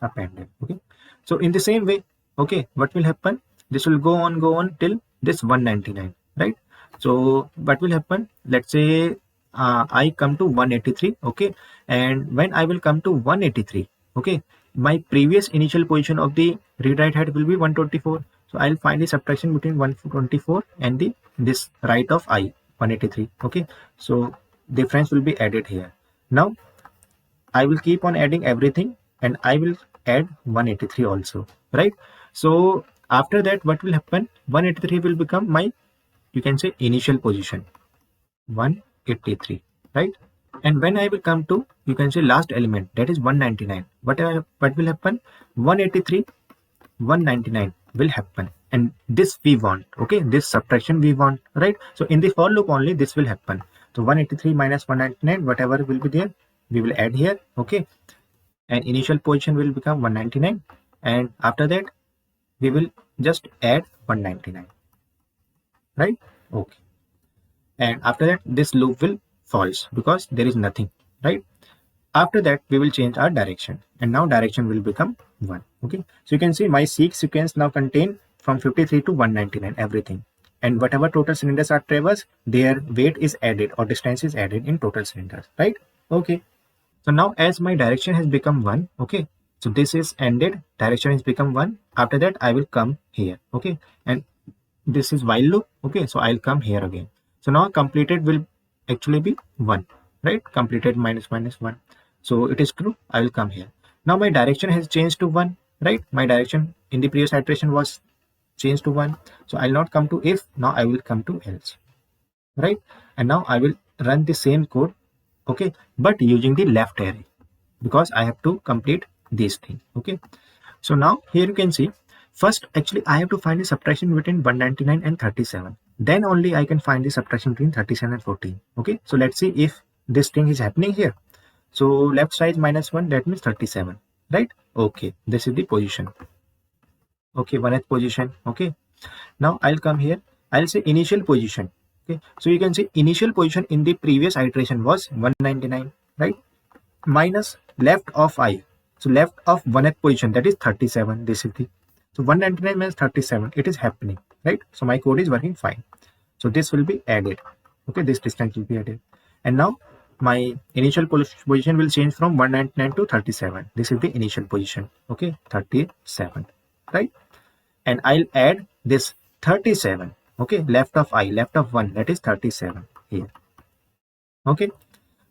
appended. Okay, so in the same way, okay, what will happen, this will go on till this 199, right? So what will happen, let's say I come to 183. Okay, and when I will come to 183, okay, my previous initial position of the read write head will be 124. So I'll find the subtraction between 124 and the this right of I, 183. Okay, so difference will be added here. Now I will keep on adding everything and I will add 183 also, right? So after that, what will happen, 183 will become my, you can say, initial position, 183, right? And when I will come to, you can say, last element, that is 199, what will happen, 183, 199 will happen, and this we want. Okay, this subtraction we want, right? So in the for loop only this will happen. So 183 minus 199, whatever will be there, we will add here. Okay, and initial position will become 199, and after that we will just add 199, right? Okay, and after that this loop will false because there is nothing, right? After that we will change our direction, and now direction will become 1. Okay, so you can see my seek sequence now contain from 53 to 199 everything, and whatever total cylinders are traversed, their weight is added or distance is added in total cylinders, right? Okay, so now as my direction has become 1, okay, so this is ended, direction has become 1. After that I will come here. Okay, and this is while loop. Okay, so I'll come here again. So now completed will actually be 1, right? Completed minus 1. So it is true, I will come here. Now my direction has changed to 1, right? My direction in the previous iteration was changed to 1. So I'll not come to if, now I will come to else, right? And now I will run the same code, okay, but using the left array, because I have to complete this thing, okay. So now here you can see, first actually I have to find the subtraction between 199 and 37. Then only I can find the subtraction between 37 and 14. Okay, so let's see if this thing is happening here. So left side minus 1, that means 37, right? Okay, this is the position. Okay, 1th position. Okay, now I'll come here. I'll say initial position. Okay, so you can see initial position in the previous iteration was 199, right? Minus left of I. So left of 1th position, that is 37. This is the, so 199 minus 37. It is happening, right? So my code is working fine. So this will be added. Okay, this distance will be added. And now my initial position will change from 199 to 37. This is the initial position. Okay, 37, right? And I'll add this 37. Okay, left of I, left of 1, that is 37 here. Okay,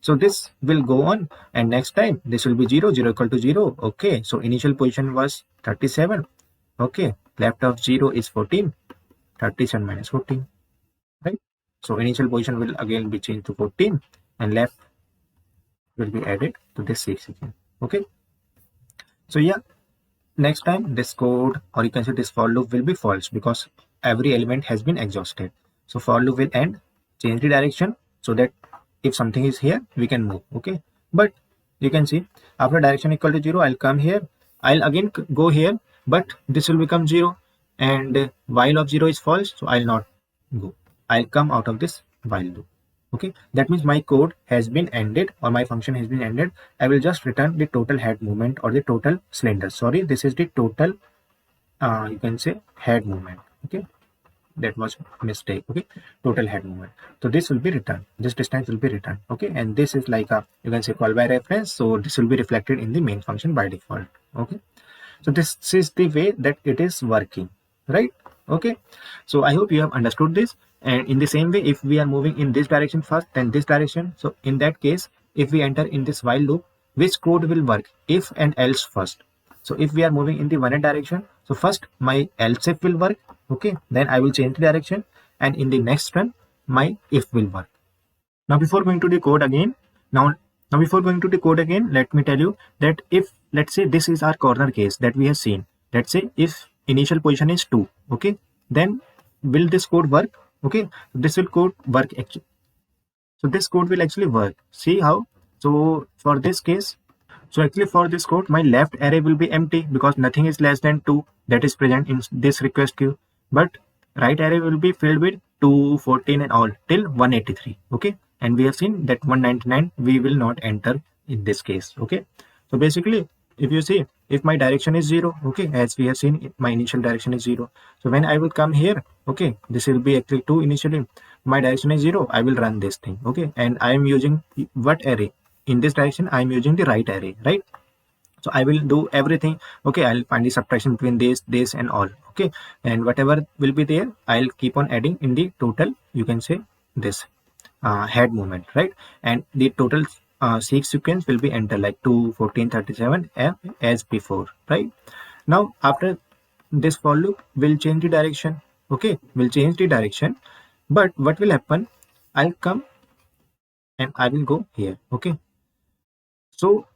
so this will go on, and next time this will be 0, 0 equal to 0. Okay, so initial position was 37. Okay, left of 0 is 14. 37 minus 14, right? So initial position will again be changed to 14, and left will be added to this 6 again. Okay, so yeah, next time this code, or you can say this for loop, will be false because every element has been exhausted. So for loop will end, change the direction so that if something is here we can move. Okay, but you can see after direction equal to 0, I'll come here, I'll again go here, but this will become 0, and while of 0 is false, so I'll not go, I'll come out of this while loop. Okay, that means my code has been ended, or my function has been ended. I will just return the total head movement, or the total cylinder. Sorry, this is the total you can say head movement. Okay, that was mistake. Okay, total head movement. So this will be returned, this distance will be returned. Okay, and this is like a, you can say, call by reference, so this will be reflected in the main function by default. Okay, so this is the way that it is working, right? Okay, so I hope you have understood this. And in the same way, if we are moving in this direction first, then this direction, so in that case, if we enter in this while loop, which code will work? If and else first. So if we are moving in the one direction, so first my else if will work. Okay, then I will change the direction, and in the next run my if will work. Now before going to the code again, let me tell you that if, let's say, this is our corner case that we have seen. Let's say if initial position is 2, okay, then will this code work? Okay, this will code work actually. So this code will actually work. See how? So for this case, so actually for this code, my left array will be empty because nothing is less than 2 that is present in this request queue. But right array will be filled with 2, 14 and all till 183. Okay, and we have seen that 199 we will not enter in this case. Okay, so basically if you see, if my direction is 0, okay, as we have seen, my initial direction is 0. So when I will come here, okay, this will be actually 2 initially, my direction is 0, I will run this thing. Okay, and I am using what array? In this direction I am using the right array, right? So I will do everything. Okay, I'll find the subtraction between this and all. Okay, and whatever will be there, I'll keep on adding in the total, you can say, this head movement, right? And the total seek sequence will be enter like 2, 14, 37 as before, right? Now after this for loop will change the direction. Okay, will change the direction, but what will happen? I'll come and I will go here. Okay, so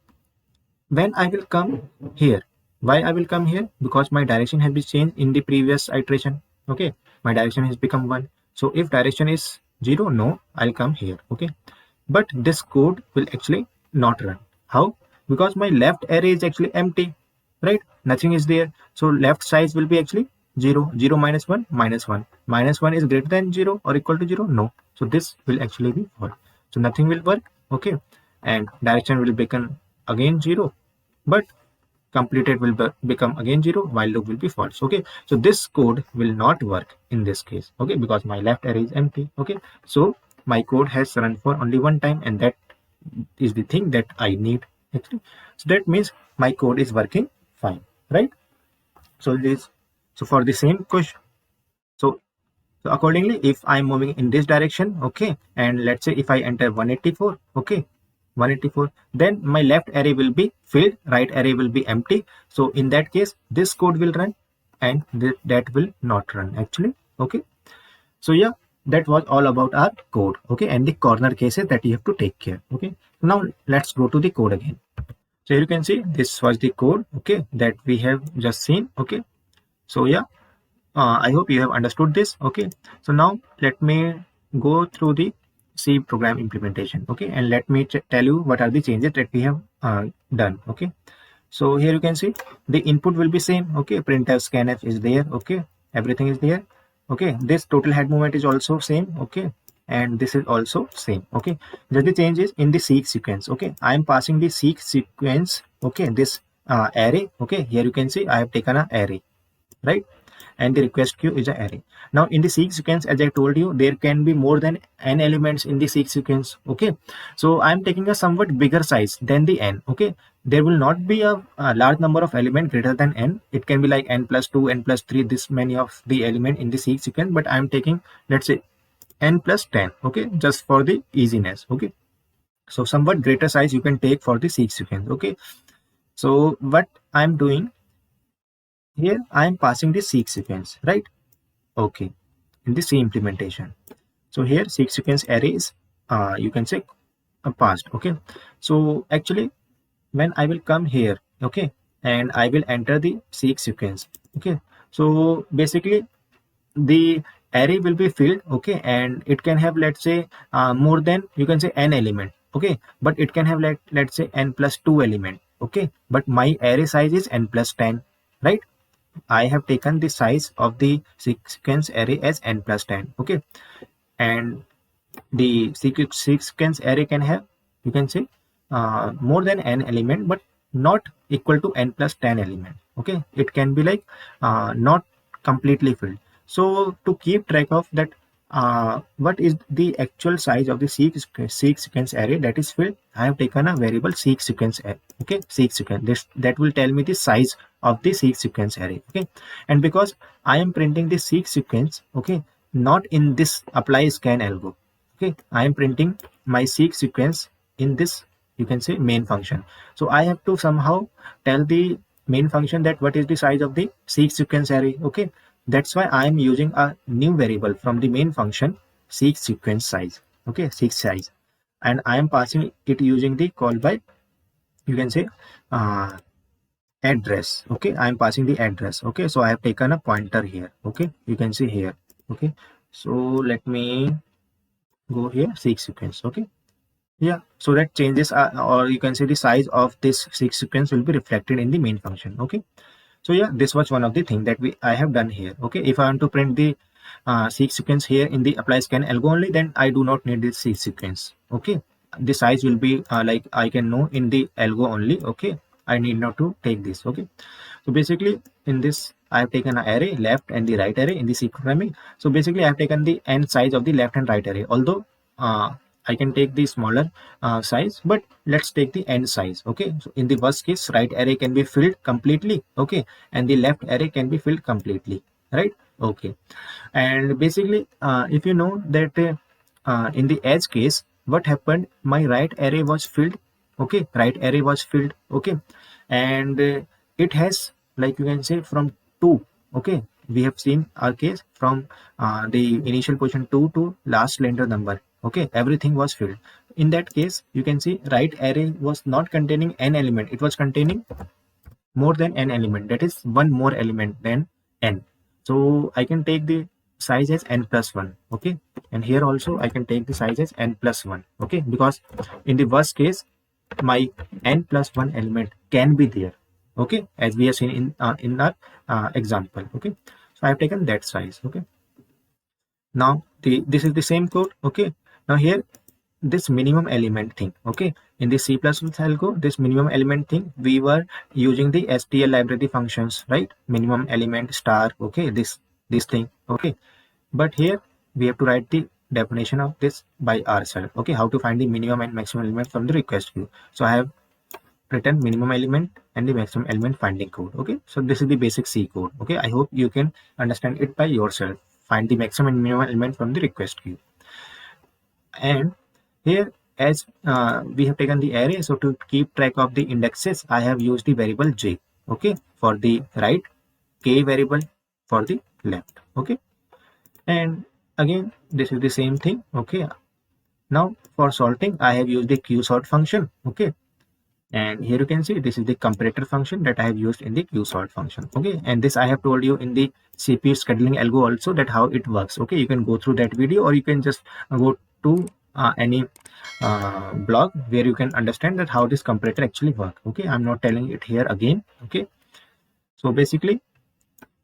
when I will come here, why I will come here? Because my direction has been changed in the previous iteration. Okay, my direction has become 1. So if direction is 0, no, I'll come here. Okay, but this code will actually not run. How? Because my left array is actually empty, right? Nothing is there. So left size will be actually 0. 0 minus 1 minus 1. Minus 1 is greater than 0 or equal to 0? No. So this will actually be false. So nothing will work. Okay, and direction will become again 0, but completed will become again 0, while loop will be false. Okay, so this code will not work in this case. Okay, because my left array is empty. Okay, so my code has run for only one time, and that is the thing that I need actually. So that means my code is working fine, right? So this, so for the same question, so accordingly, if I'm moving in this direction, okay, and let's say if I enter 184, okay, 184. Then my left array will be filled, right array will be empty. So in that case, this code will run and that will not run actually. Okay. So yeah, that was all about our code. Okay. And the corner cases that you have to take care. Okay. Now let's go to the code again. So here you can see this was the code. Okay. That we have just seen. Okay. So yeah, I hope you have understood this. Okay. So now let me go through the C program implementation. Okay. And let me tell you what are the changes that we have done. Okay. So here you can see the input will be same. Okay. Printf, scanf is there. Okay. Everything is there. Okay. This total head movement is also same. Okay. And this is also same. Okay. Just the change is in the seek sequence. Okay. I am passing the seek sequence. Okay. This array. Okay. Here you can see I have taken an array, right? And the request queue is an array. Now in the seek sequence, as I told you, there can be more than n elements in the seek sequence. Okay, so I'm taking a somewhat bigger size than the n. Okay, there will not be a large number of element greater than n. It can be like n plus 2, n plus 3, this many of the element in the seek sequence, but I'm taking, let's say, n plus 10. Okay, just for the easiness. Okay, so somewhat greater size you can take for the seek sequence. Okay, so what I'm doing here, I'm passing the seek sequence, right? Okay, in the C implementation. So here seek sequence array is you can say passed. Okay, so actually when I will come here, okay, and I will enter the seek sequence. Okay, so basically the array will be filled. Okay, and it can have, let's say, more than, you can say, n element. Okay, but it can have, let's say, n plus 2 element. Okay, but my array size is n plus 10, right? I have taken the size of the sequence array as n plus 10. Okay, and the sequence array can have, you can say, more than n element, but not equal to n plus 10 element. Okay, it can be like not completely filled. So to keep track of that, what is the actual size of the seek sequence array that is filled, I have taken a variable seek sequence array. Okay, seek sequence, this that will tell me the size of the seek sequence array. Okay, and because I am printing the seek sequence, okay, not in this apply scan algo. Okay, I am printing my seek sequence in this, you can say, main function. So I have to somehow tell the main function that what is the size of the seek sequence array. Okay, that's why I am using a new variable from the main function, seek sequence size. Okay, seek size, and I am passing it using the call by, you can say, address. Okay, I am passing the address. Okay, so I have taken a pointer here. Okay, you can see here. Okay, so let me go here, seek sequence. Okay, yeah, so that changes or you can say the size of this seek sequence will be reflected in the main function. Okay, so yeah, this was one of the thing that I have done here. Okay, if I want to print the seek sequence here in the apply scan algo only, then I do not need this seek sequence. Okay, the size will be like I can know in the algo only. Okay, I need not to take this. Okay, so basically in this I have taken an array, left and the right array in the C programming. So basically I have taken the n size of the left and right array, although I can take the smaller size, but let's take the n size. Okay, so in the worst case, right array can be filled completely. Okay, and the left array can be filled completely, right? Okay, and basically if you know that in the edge case, what happened, my right array was filled. Okay, right array was filled. Okay, and it has, like you can say, from 2. Okay, we have seen our case from the initial position 2 to last slender number. Okay, everything was filled. In that case, you can see right array was not containing n element, it was containing more than n element, that is one more element than n. So I can take the size as n plus 1. Okay, and here also I can take the size as n plus 1. Okay, because in the worst case my n plus 1 element can be there. Okay, as we have seen in our example. Okay, so I have taken that size. Okay, now this is the same code. Okay, now here this minimum element thing. Okay, in the C++ algo, this minimum element thing, we were using the STL library functions, right? Minimum element star. Okay, this thing. Okay, but here we have to write the definition of this by ourselves. Okay, how to find the minimum and maximum element from the request queue. So I have written minimum element and the maximum element finding code. Okay, so this is the basic C code. Okay, I hope you can understand it by yourself. Find the maximum and minimum element from the request queue. And here as we have taken the array, so to keep track of the indexes, I have used the variable j, okay, for the right, k variable for the left, okay. And again, this is the same thing, okay. Now for sorting, I have used the qsort function, okay. And here you can see this is the comparator function that I have used in the qsort function, okay. And this I have told you in the CPU scheduling algo also, that how it works, okay. You can go through that video, or you can just go to any blog where you can understand that how this comparator actually work, okay. I'm not telling it here again, okay. So basically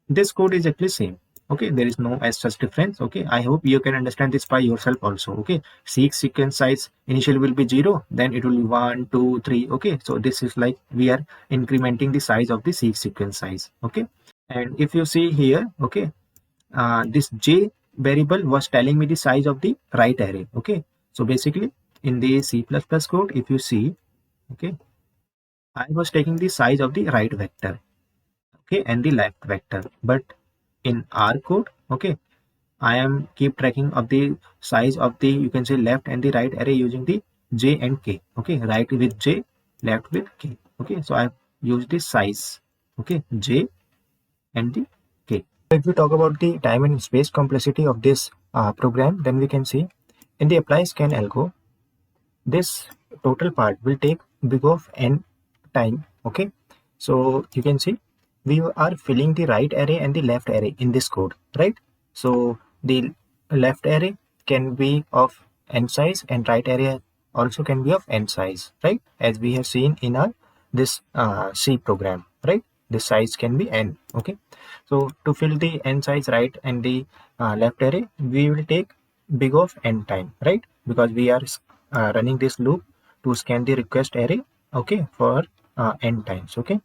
this code is actually same, okay. There is no as such difference, okay. I hope you can understand this by yourself also, okay. Seek sequence size initially will be 0, then it will be 1 2 3, okay. So this is like we are incrementing the size of the seek sequence size, okay. And if you see here, okay, this j variable was telling me the size of the right array, okay. So basically in the C++ code, if you see, okay, I was taking the size of the right vector, okay, and the left vector. But in our code, okay, I am keep tracking of the size of the, you can say, left and the right array using the j and k, okay. Right with j, left with k, okay. So I have used the size, okay, j and the k. If we talk about the time and space complexity of this program, then we can see in the apply scan algo, this total part will take big of n time, okay. So you can see we are filling the right array and the left array in this code, right? So the left array can be of n size and right array also can be of n size, right? As we have seen in our this C program, right? The size can be n, okay. So to fill the n size right and the left array, we will take big of n time, right? Because we are running this loop to scan the request array, okay, for n times, okay.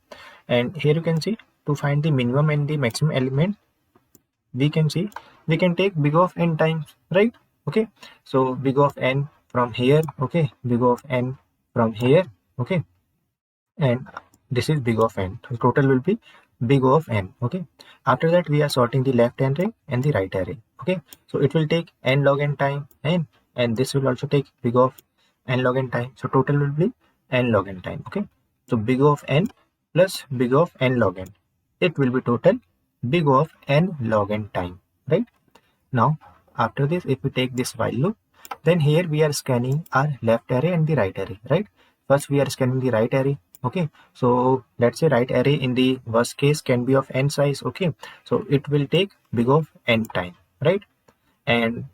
And here you can see to find the minimum and the maximum element, we can see we can take big of n times, right? Okay, so big of n from here, okay, big of n from here, okay, and this is big of n. So total will be big of n, okay. After that we are sorting the left array and the right array, okay. So it will take n log n time, and this will also take big of n log n time. So total will be n log n time, okay. So big of n plus big of n log n, it will be total big of n log n time, right? Now after this, if we take this while loop, then here we are scanning our left array and the right array, right? First we are scanning the right array, okay. So let's say right array in the worst case can be of n size, okay. So it will take big of n time, right? And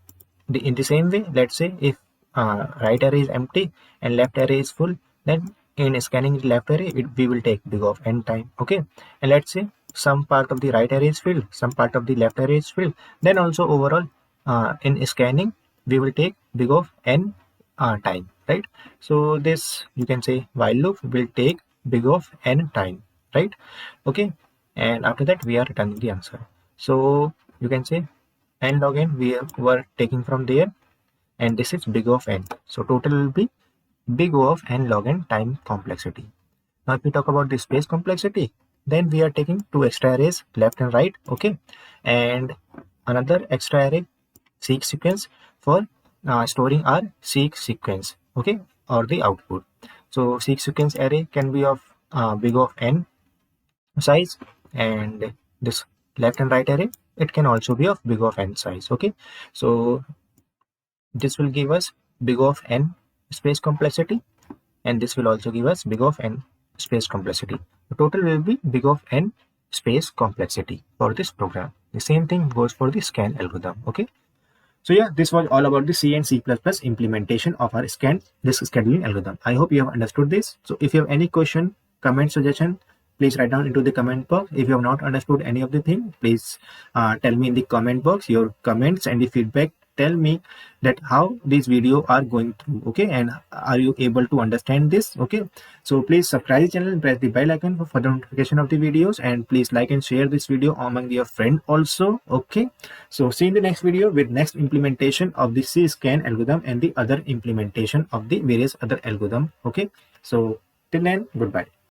in the same way, let's say if right array is empty and left array is full, then in scanning the left array, we will take big of n time, okay. And let's say some part of the right array is filled, some part of the left array is filled, then also overall in scanning we will take big of n time, right? So this, you can say, while loop will take big of n time, right? Okay, and after that we are returning the answer. So you can say n log n we were taking from there, and this is big of n. So total will be big O of n log n time complexity. Now if we talk about the space complexity, then we are taking two extra arrays, left and right, okay, and another extra array seek sequence for storing our seek sequence, okay, or the output. So seek sequence array can be of big of n size, and this left and right array, it can also be of big of n size, okay. So this will give us big of n space complexity, and this will also give us big of n space complexity. The total will be big of n space complexity for this program. The same thing goes for the scan algorithm, okay. So yeah, this was all about the C and C++ implementation of our scan disk scheduling algorithm. I hope you have understood this. So if you have any question, comment, suggestion, please write down into the comment box. If you have not understood any of the thing, please tell me in the comment box your comments and the feedback. Tell me that how these video are going through, okay, and are you able to understand this, okay. So please subscribe the channel and press the bell icon for further notification of the videos, and please like and share this video among your friend also, okay. So see you in the next video with next implementation of the C scan algorithm and the other implementation of the various other algorithm, okay. So till then, goodbye.